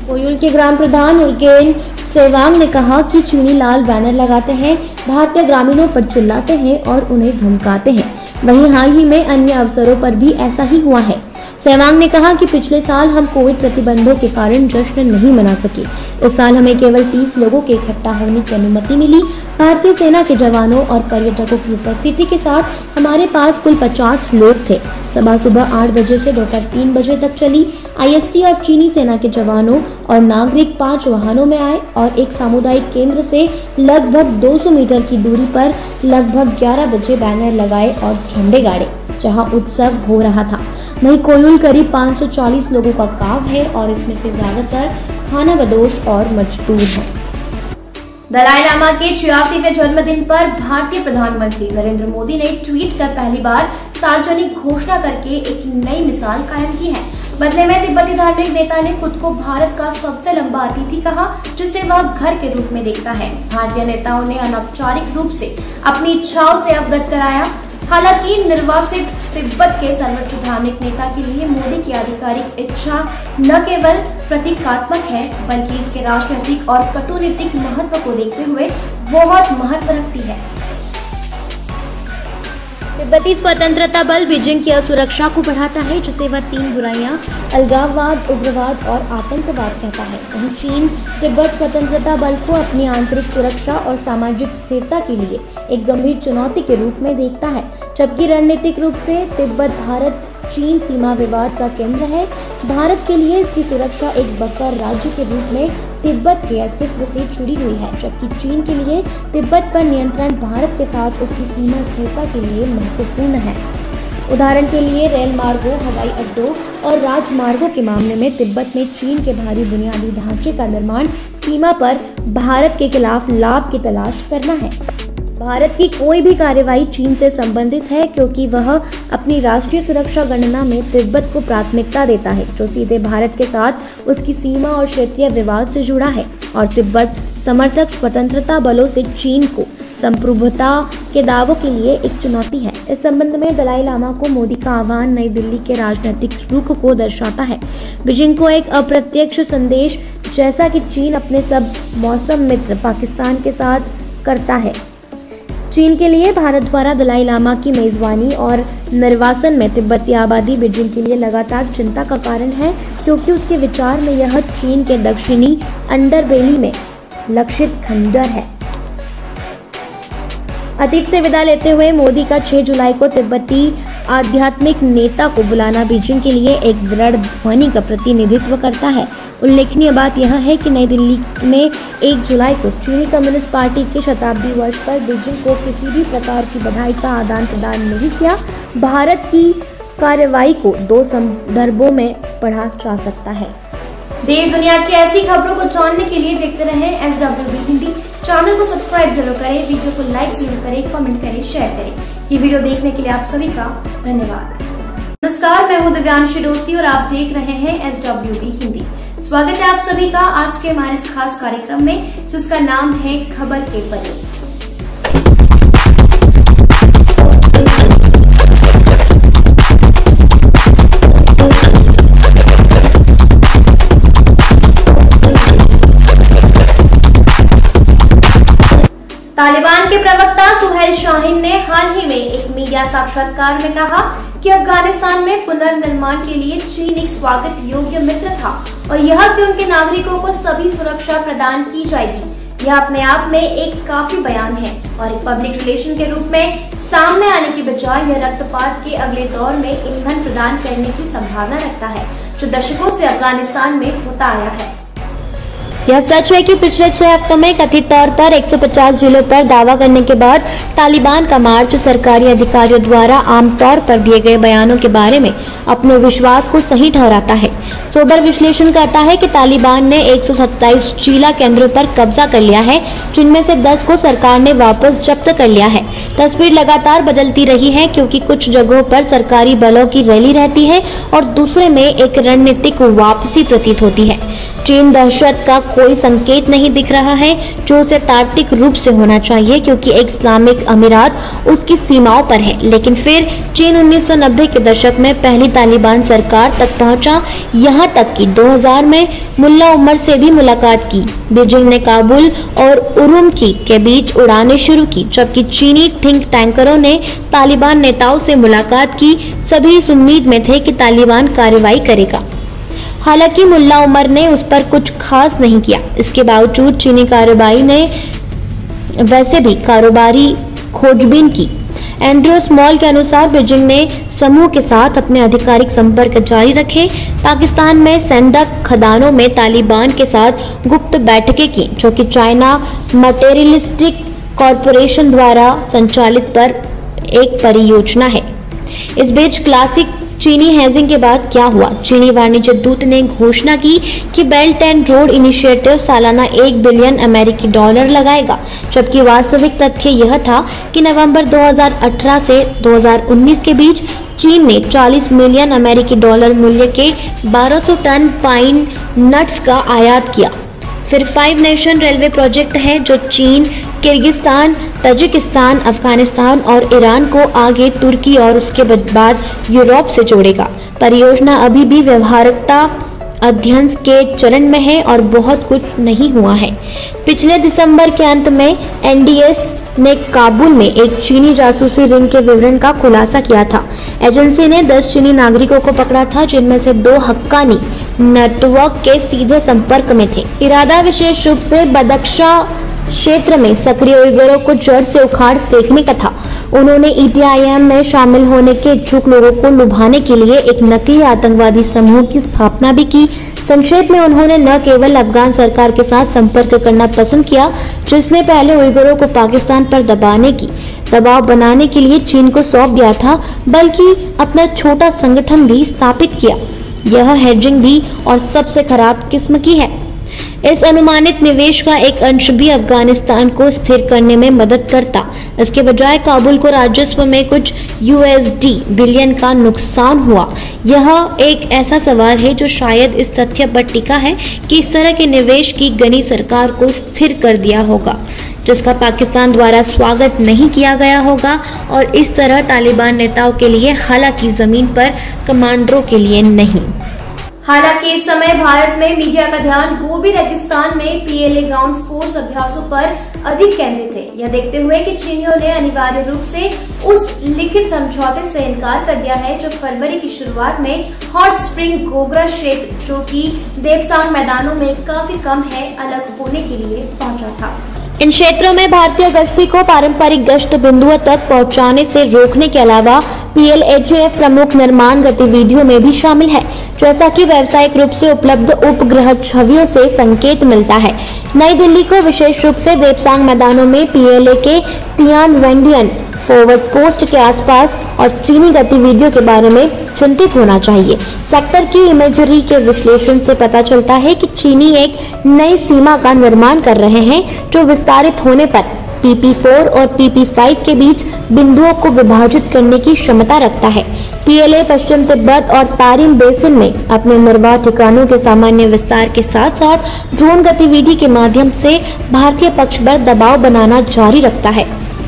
कोयुल के ग्राम प्रधान उर्गेन सेवांग ने कहा कि चीनी लाल बैनर लगाते हैं, भारतीय ग्रामीणों पर चिल्लाते हैं और उन्हें धमकाते हैं। वहीं हाल ही में अन्य अवसरों पर भी ऐसा ही हुआ है। सेवांग ने कहा कि पिछले साल हम कोविड प्रतिबंधों के कारण जश्न नहीं मना सके। इस साल हमें केवल 30 लोगों के इकट्ठा होने की अनुमति मिली। भारतीय सेना के जवानों और पर्यटकों की उपस्थिति के साथ हमारे पास कुल 50 लोग थे। सभा सुबह 8 बजे से दोपहर 3 बजे तक चली। आईएसटी और चीनी सेना के जवानों और नागरिक 5 वाहनों में आए और एक सामुदायिक केंद्र से लगभग 200 मीटर की दूरी पर लगभग 11 बजे बैनर लगाए और झंडे गाड़े, जहां उत्सव हो रहा था। वहीं कोयुल करीब 540 लोगों का गांव है और इसमें से ज्यादातर खानाबदोश और मजदूर हैं। दलाई लामा के 86वें जन्मदिन पर भारतीय प्रधानमंत्री नरेंद्र मोदी ने ट्वीट कर पहली बार सार्वजनिक घोषणा करके एक नई मिसाल कायम की है। बदले में तिब्बती धार्मिक नेता ने खुद को भारत का सबसे लंबा अतिथि कहा, जिसे वह घर के रूप में देखता है। भारतीय नेताओं ने अनौपचारिक रूप से अपनी इच्छाओं से अवगत कराया। हालांकि निर्वासित तिब्बत के सर्वोच्च धार्मिक नेता के लिए मोदी की आधिकारिक इच्छा न केवल प्रतीकात्मक है, बल्कि इसके राजनीतिक और कूटनीतिक महत्व को देखते हुए बहुत महत्व रखती है। तिब्बती स्वतंत्रता बल बीजिंग की असुरक्षा को बढ़ाता है, जिसे वह 3 बुराइयां अलगाववाद, उग्रवाद और आतंकवाद कहता है। वहीं चीन तिब्बत स्वतंत्रता बल को अपनी आंतरिक सुरक्षा और सामाजिक स्थिरता के लिए एक गंभीर चुनौती के रूप में देखता है, जबकि रणनीतिक रूप से तिब्बत भारत चीन सीमा विवाद का केंद्र है। भारत के लिए इसकी सुरक्षा एक बफर राज्य के रूप में तिब्बत के अस्तित्व से जुड़ी हुई है, जबकि चीन के लिए तिब्बत पर नियंत्रण भारत के साथ उसकी सीमा स्थिरता के लिए महत्वपूर्ण है। उदाहरण के लिए रेल मार्गों, हवाई अड्डों और राजमार्गों के मामले में तिब्बत में चीन के भारी बुनियादी ढांचे का निर्माण सीमा पर भारत के खिलाफ लाभ की तलाश करना है। भारत की कोई भी कार्यवाही चीन से संबंधित है, क्योंकि वह अपनी राष्ट्रीय सुरक्षा गणना में तिब्बत को प्राथमिकता देता है, जो सीधे भारत के साथ उसकी सीमा और क्षेत्रीय विवाद से जुड़ा है। और तिब्बत समर्थक स्वतंत्रता बलों से चीन को संप्रभुता के दावों के लिए एक चुनौती है। इस संबंध में दलाई लामा को मोदी का आह्वान नई दिल्ली के राजनीतिक रुख को दर्शाता है। बीजिंग को एक अप्रत्यक्ष संदेश, जैसा कि चीन अपने सब मौसम मित्र पाकिस्तान के साथ करता है। चीन के लिए भारत द्वारा दलाई लामा की मेजबानी और निर्वासन में तिब्बती आबादी बीजिंग के लिए लगातार चिंता का कारण है, क्योंकि उसके विचार में यह चीन के दक्षिणी अंडरबेली में लक्षित खंडर है। अतीत से विदा लेते हुए मोदी का 6 जुलाई को तिब्बती आध्यात्मिक नेता को बुलाना बीजिंग के लिए एक दृढ़ ध्वनि का प्रतिनिधित्व करता है। उल्लेखनीय बात यह है कि नई दिल्ली ने 1 जुलाई को चीनी कम्युनिस्ट पार्टी के शताब्दी वर्ष पर बीजिंग को किसी भी प्रकार की बधाई का आदान प्रदान नहीं किया। भारत की कार्रवाई को 2 संदर्भों में पढ़ा जा सकता है। देश दुनिया की ऐसी खबरों को जानने के लिए देखते रहें SWB हिंदी। चैनल को सब्सक्राइब जरूर करें, वीडियो को लाइक जरूर करें, कमेंट करें, शेयर करें। ये वीडियो देखने के लिए आप सभी का धन्यवाद। नमस्कार, मैं हूं दिव्यांशी दोस्ती और आप देख रहे हैं SWB हिंदी। स्वागत है आप सभी का आज के हमारे इस खास कार्यक्रम में, जिसका नाम है खबर के पन्ने। तालिबान के प्रवक्ता सुहेल शाहीन ने हाल ही में एक मीडिया साक्षात्कार में कहा कि अफगानिस्तान में पुनर्निर्माण के लिए चीन एक स्वागत योग्य मित्र था और यह कि उनके नागरिकों को सभी सुरक्षा प्रदान की जाएगी। यह अपने आप में एक काफी बयान है और एक पब्लिक रिलेशन के रूप में सामने आने की बजाय यह रक्तपात के अगले दौर में ईंधन प्रदान करने की संभावना रखता है, जो दशकों से अफगानिस्तान में होता आया है। यह सच है कि पिछले 6 हफ्तों में कथित तौर पर 150 जिलों पर दावा करने के बाद तालिबान का मार्च सरकारी अधिकारियों द्वारा आमतौर पर दिए गए बयानों के बारे में अपने विश्वास को सही ठहराता है। सोबर विश्लेषण कहता है कि तालिबान ने 127 चीला केंद्रों पर कब्जा कर लिया है, जिनमें से 10 को सरकार ने वापस जब्त कर लिया है। तस्वीर लगातार बदलती रही है क्योंकि कुछ जगहों पर सरकारी बलों की रैली रहती है और दूसरे में एक रणनीतिक वापसी प्रतीत होती है। चीन दहशत का कोई संकेत नहीं दिख रहा है, जो उसे तार्किक रूप से होना चाहिए क्योंकि एक इस्लामिक अमीरात उसकी सीमाओं पर है। लेकिन फिर चीन 1990 के दशक में पहली तालिबान सरकार तक पहुंचा, यहाँ तक कि 2000 में मुल्ला उमर से भी मुलाकात की। बीजिंग ने काबुल और उरुमकी के बीच उड़ानें शुरू की, जबकि चीनी थिंक टैंकरों ने तालिबान नेताओं से मुलाकात की। सभी इस उम्मीद में थे कि तालिबान कार्रवाई करेगा। हालांकि मुल्ला उमर ने उस पर कुछ खास नहीं किया। इसके बावजूद चीनी कार्रवाई ने वैसे भी कारोबारी खोजबीन की। एंड्रयू स्मॉल के अनुसार बीजिंग ने समूह के साथ अपने आधिकारिक संपर्क जारी रखे। पाकिस्तान में सेंधक खदानों में तालिबान के साथ गुप्त बैठकें की, जो कि चाइना मटेरियलिस्टिक कॉरपोरेशन द्वारा संचालित पर एक परियोजना है। इस बीच क्लासिक चीनी हेजिंग के बाद क्या हुआ? चीनी वाणिज्य दूत ने घोषणा की कि बेल्ट एंड रोड इनिशिएटिव सालाना $1 बिलियन अमेरिकी डॉलर लगाएगा, जबकि वास्तविक तथ्य यह था कि नवंबर 2018 से 2019 के बीच चीन ने 40 मिलियन अमेरिकी डॉलर मूल्य के 1200 टन पाइन नट्स का आयात किया। फिर 5 नेशन रेलवे प्रोजेक्ट है जो चीन, किर्गिस्तान, तजिकिस्तान, अफगानिस्तान और ईरान को आगे तुर्की और उसके बाद यूरोप से जोड़ेगा। परियोजना अभी भी व्यवहारिकता अध्ययन के चरण में है और बहुत कुछ नहीं हुआ है। पिछले दिसंबर के अंत में एनडीएस ने काबुल में एक चीनी जासूसी रिंग के विवरण का खुलासा किया था। एजेंसी ने 10 चीनी नागरिकों को पकड़ा था, जिनमें से 2 हक्कानी नेटवर्क के सीधे संपर्क में थे। इरादा विशेष रूप से बदख्शा क्षेत्र में सक्रिय उइगुरों को जड़ से उखाड़ फेंकने का था। उन्होंने ईटीआईएम में शामिल होने के इच्छुक लोगों को लुभाने के लिए एक नकली आतंकवादी समूह की स्थापना भी की। संक्षेप में उन्होंने न केवल अफगान सरकार के साथ संपर्क करना पसंद किया, जिसने पहले उइगुरों को पाकिस्तान पर दबाव बनाने के लिए चीन को सौंप दिया था, बल्कि अपना छोटा संगठन भी स्थापित किया। यह हेजिंग भी और सबसे खराब किस्म की है। इस अनुमानित निवेश का एक अंश भी अफगानिस्तान को स्थिर करने में मदद करता। इसके बजाय काबुल को राजस्व में कुछ USD बिलियन का नुकसान हुआ। यह एक ऐसा सवाल है जो शायद इस तथ्य पर टिका है कि इस तरह के निवेश की गनी सरकार को स्थिर कर दिया होगा, जिसका पाकिस्तान द्वारा स्वागत नहीं किया गया होगा, और इस तरह तालिबान नेताओं के लिए, हालांकि जमीन पर कमांडरों के लिए नहीं। हालांकि इस समय भारत में मीडिया का ध्यान गोबी रेगिस्तान में PLA ग्राउंड फोर्स अभ्यासों पर अधिक केंद्रित है। यह देखते हुए कि चीनियों ने अनिवार्य रूप से उस लिखित समझौते से इनकार कर दिया है जो फरवरी की शुरुआत में हॉट स्प्रिंग गोगरा क्षेत्र, जो कि देपसांग मैदानों में काफी कम है, अलग होने के लिए पहुंचा था। इन क्षेत्रों में भारतीय गश्ती को पारंपरिक गश्त बिंदुओं तक पहुंचाने से रोकने के अलावा PLHAF प्रमुख निर्माण गतिविधियों में भी शामिल है, जैसा कि व्यावसायिक रूप से उपलब्ध उपग्रह छवियों से संकेत मिलता है। नई दिल्ली को विशेष रूप से देपसांग मैदानों में PLA के तियानवेंडियन फॉरवर्ड पोस्ट के आसपास और चीनी गतिविधियों के बारे में चिंतित होना चाहिए। सेक्टर की इमेजरी के विश्लेषण से पता चलता है कि चीनी एक नई सीमा का निर्माण कर रहे हैं, जो विस्तारित होने पर PP4 और PP5 के बीच बिंदुओं को विभाजित करने की क्षमता रखता है। PLA पश्चिम तिब्बत और तारिम बेसिन में अपने निर्वाह ठिकानों के सामान्य विस्तार के साथ साथ ड्रोन गतिविधि के माध्यम से भारतीय पक्ष पर दबाव बनाना जारी रखता है।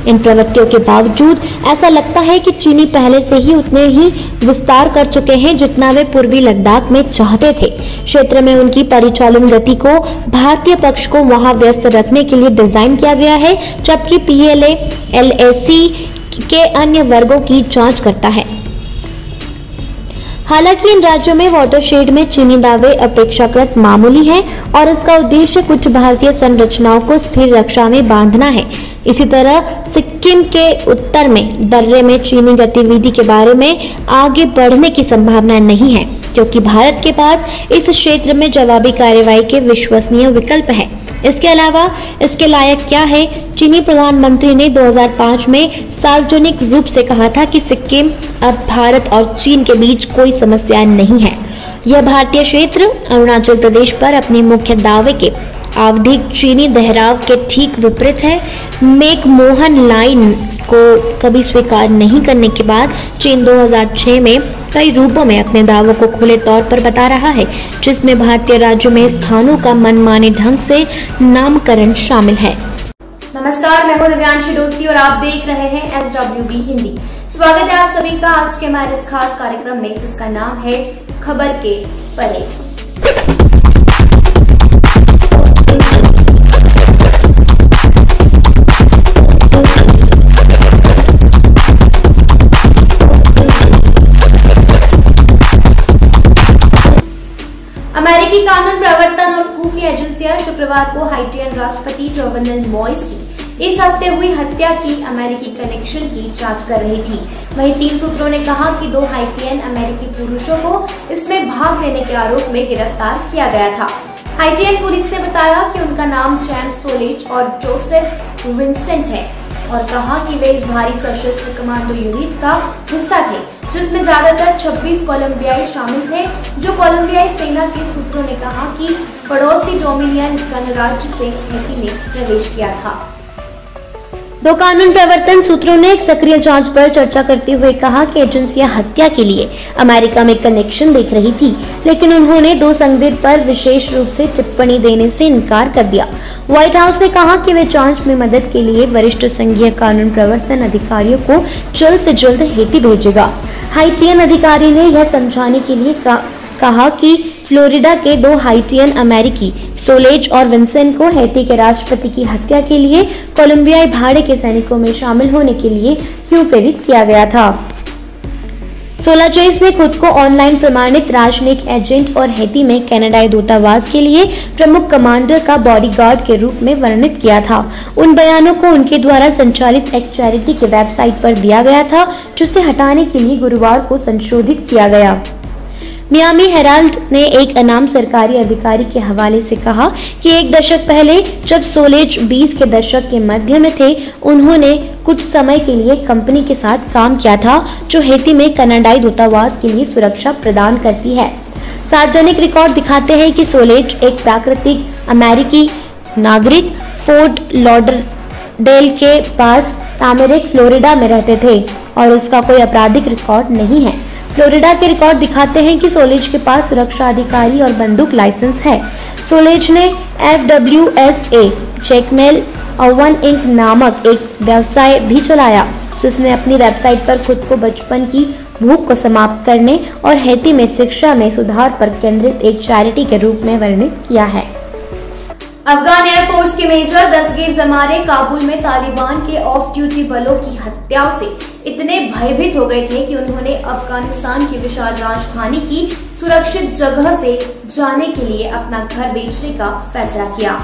इन प्रवृत्तियों के बावजूद ऐसा लगता है कि चीनी पहले से ही उतने ही विस्तार कर चुके हैं जितना वे पूर्वी लद्दाख में चाहते थे। क्षेत्र में उनकी परिचालन गति को भारतीय पक्ष को वहां व्यस्त रखने के लिए डिजाइन किया गया है, जबकि PLA LAC के अन्य वर्गों की जांच करता है। हालांकि इन राज्यों में वाटरशेड में चीनी दावे अपेक्षाकृत मामूली हैं और इसका उद्देश्य कुछ भारतीय संरचनाओं को स्थिर रक्षा में बांधना है। इसी तरह सिक्किम के उत्तर में दर्रे में चीनी गतिविधि के बारे में आगे बढ़ने की संभावना नहीं है, क्योंकि भारत के पास इस क्षेत्र में जवाबी कार्रवाई के विश्वसनीय विकल्प है। इसके अलावा इसके लायक क्या है? चीनी प्रधानमंत्री ने 2005 में सार्वजनिक रूप से कहा था कि सिक्किम अब भारत और चीन के बीच कोई समस्या नहीं है। यह भारतीय क्षेत्र अरुणाचल प्रदेश पर अपने मुख्य दावे के आवधिक चीनी दोहराव के ठीक विपरीत है। मैकमोहन लाइन को कभी स्वीकार नहीं करने के बाद चीन 2006 में कई रूपों में अपने दावों को खुले तौर पर बता रहा है, जिसमें भारतीय राज्यों में स्थानों का मनमाने ढंग से नामकरण शामिल है। नमस्कार, मैं हूं दिव्यांशी डोसी और आप देख रहे हैं SWB हिंदी। स्वागत है आप सभी का आज के हमारे इस खास कार्यक्रम में, जिसका नाम है खबर के परे। अमेरिकी कानून प्रवर्तन और खुफिया एजेंसियां शुक्रवार को हाइटियन राष्ट्रपति जोवेनल मोइस की इस हफ्ते हुई हत्या की अमेरिकी कनेक्शन की जांच कर रही थी। वहीं 3 सूत्रों ने कहा कि 2 हाइटियन अमेरिकी पुरुषों को इसमें भाग लेने के आरोप में गिरफ्तार किया गया था। हाइटियन पुलिस ने बताया कि उनका नाम जेम्स सोलेज और जोसेफ विंसेंट है और कहा कि वे इस भारी सशस्त्र कमांडो यूनिट का हिस्सा थे, जिसमें ज्यादातर 26 कोलंबियाई शामिल थे। जो कोलंबियाई सेना के सूत्रों ने कहा कि पड़ोसी डोमिनियन गणराज्य से हैती में प्रवेश किया था। 2 कानून प्रवर्तन सूत्रों ने एक सक्रिय जांच पर चर्चा करते हुए कहा कि एजेंसियां हत्या के लिए अमेरिका में कनेक्शन देख रही थी, लेकिन उन्होंने 2 संदिग्ध पर विशेष रूप से टिप्पणी देने से इनकार कर दिया। व्हाइट हाउस ने कहा कि वे जांच में मदद के लिए वरिष्ठ संघीय कानून प्रवर्तन अधिकारियों को जल्द से जल्द हैती भेजेगा। हाइटियन अधिकारी ने यह समझाने के लिए कहा कि फ्लोरिडा के 2 हाइटियन अमेरिकी सोलेज और विंसेंट को हैती के राष्ट्रपति की हत्या के लिए कोलंबियाई भाड़े के सैनिकों में शामिल होने के लिए क्यों प्रेरित किया गया था। सोलाजेस ने खुद को ऑनलाइन प्रमाणित राजनयिक एजेंट और हैती में कनाडाई दूतावास के लिए प्रमुख कमांडर का बॉडीगार्ड के रूप में वर्णित किया था। उन बयानों को उनके द्वारा संचालित एक चैरिटी के वेबसाइट पर दिया गया था, जिसे हटाने के लिए गुरुवार को संशोधित किया गया। मियामी हेराल्ड ने एक अनाम सरकारी अधिकारी के हवाले से कहा कि 1 दशक पहले जब सोलेज 20 के दशक के मध्य में थे, उन्होंने कुछ समय के लिए कंपनी के साथ काम किया था, जो हैती में कनाडाई दूतावास के लिए सुरक्षा प्रदान करती है। सार्वजनिक रिकॉर्ड दिखाते हैं कि सोलेज एक प्राकृतिक अमेरिकी नागरिक फोर्ट लॉडरडेल के पास तामेरेक फ्लोरिडा में रहते थे और उसका कोई आपराधिक रिकॉर्ड नहीं है। फ्लोरिडा के रिकॉर्ड दिखाते हैं कि सोलेज के पास सुरक्षा अधिकारी और बंदूक लाइसेंस है। सोलेज ने FWSA चेकमेल अवन इंक नामक एक व्यवसाय भी चलाया, जिसने अपनी वेबसाइट पर खुद को बचपन की भूख को समाप्त करने और हैती में शिक्षा में सुधार पर केंद्रित एक चैरिटी के रूप में वर्णित किया है। अफगान एयरफोर्स के मेजर दस्तगीर जमारे काबुल में तालिबान के ऑफ ड्यूटी बलों की हत्याओं से इतने भयभीत हो गए थे कि उन्होंने अफगानिस्तान की विशाल राजधानी की सुरक्षित जगह से जाने के लिए अपना घर बेचने का फैसला किया।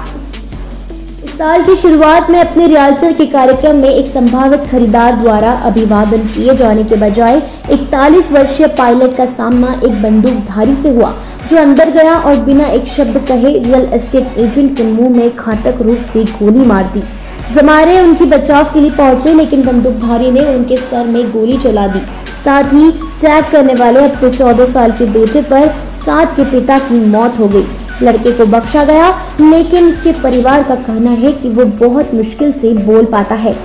इस साल की शुरुआत में अपने रिहर्सल के कार्यक्रम में एक संभावित खरीदार द्वारा अभिवादन किए जाने के बजाय 41 वर्षीय पायलट का सामना एक बंदूकधारी से हुआ, जो अंदर गया और बिना एक शब्द कहे रियल एस्टेट एजेंट के मुंह में घातक रूप से गोली मार दी। जमारे उनकी बचाव के लिए पहुंचे, लेकिन बंदूकधारी ने उनके सर में गोली चला दी। साथ ही चेक करने वाले अपने 14 साल के बेटे पर 7 के पिता की मौत हो गई। लड़के को बख्शा गया, लेकिन उसके परिवार का कहना है कि वो बहुत मुश्किल से बोल पाता है।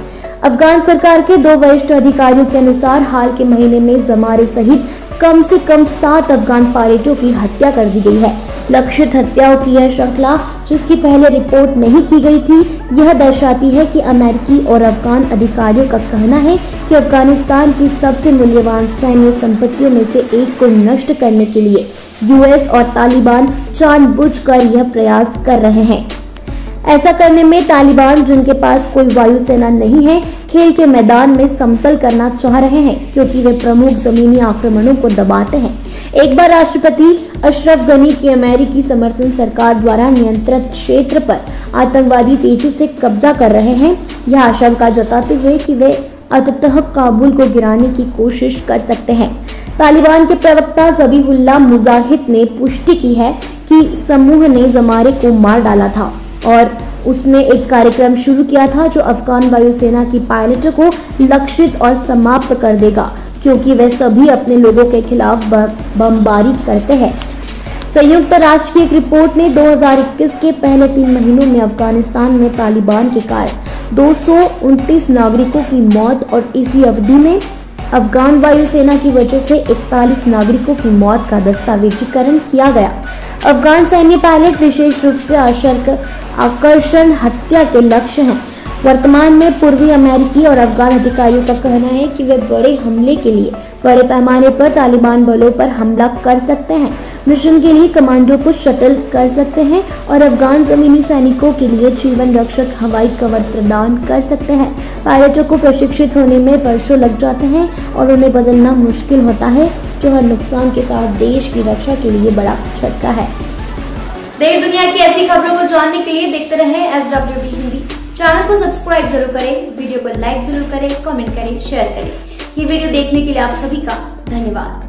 अफगान सरकार के 2 वरिष्ठ अधिकारियों के अनुसार हाल के महीने में जमारे सहित कम से कम 7 अफगान पायलटों की हत्या कर दी गई है। लक्षित हत्याओं की यह श्रृंखला, जिसकी पहले रिपोर्ट नहीं की गई थी, यह दर्शाती है कि अमेरिकी और अफगान अधिकारियों का कहना है कि अफगानिस्तान की सबसे मूल्यवान सैन्य संपत्तियों में से एक को नष्ट करने के लिए यूएस और तालिबान जानबूझकर यह प्रयास कर रहे हैं। ऐसा करने में तालिबान, जिनके पास कोई वायुसेना नहीं है, खेल के मैदान में समतल करना चाह रहे हैं, क्योंकि वे प्रमुख जमीनी आक्रमणों को दबाते हैं। एक बार राष्ट्रपति अशरफ गनी की अमेरिकी समर्थन सरकार द्वारा नियंत्रित क्षेत्र पर आतंकवादी तेजी से कब्जा कर रहे हैं, यह आशंका जताते हुए कि वे अंततः काबुल को गिराने की कोशिश कर सकते हैं। तालिबान के प्रवक्ता ज़बीहुल्लाह मुजाहिद ने पुष्टि की है कि समूह ने जमारे को मार डाला था और उसने एक कार्यक्रम शुरू किया था जो अफगान वायुसेना की पायलटों को लक्षित और समाप्त कर देगा, क्योंकि वे सभी अपने लोगों के खिलाफ बमबारी करते हैं। संयुक्त राष्ट्र की एक रिपोर्ट ने 2021 के पहले 3 महीनों में अफगानिस्तान में तालिबान के कारण 229 नागरिकों की मौत और इसी अवधि में अफगान वायुसेना की वजह से 41 नागरिकों की मौत का दस्तावेजीकरण किया गया। अफगान सैन्य पायलट विशेष रूप से आकर्षण हत्या के लक्ष्य हैं। वर्तमान में पूर्वी अमेरिकी और अफगान अधिकारियों का कहना है कि वे बड़े हमले के लिए बड़े पैमाने पर तालिबान बलों पर हमला कर सकते हैं, मिशन के लिए कमांडो को शटल कर सकते हैं और अफगान जमीनी सैनिकों के लिए जीवन रक्षक हवाई कवर प्रदान कर सकते हैं। पायलटों को प्रशिक्षित होने में वर्षों लग जाते हैं और उन्हें बदलना मुश्किल होता है, जो हर नुकसान के साथ देश की रक्षा के लिए बड़ा झटका है। देश दुनिया की ऐसी खबरों को जानने के लिए देखते रहें SWD हिंदी। चैनल को सब्सक्राइब जरूर करें, वीडियो को लाइक जरूर करें, कमेंट करें, शेयर करें। ये वीडियो देखने के लिए आप सभी का धन्यवाद।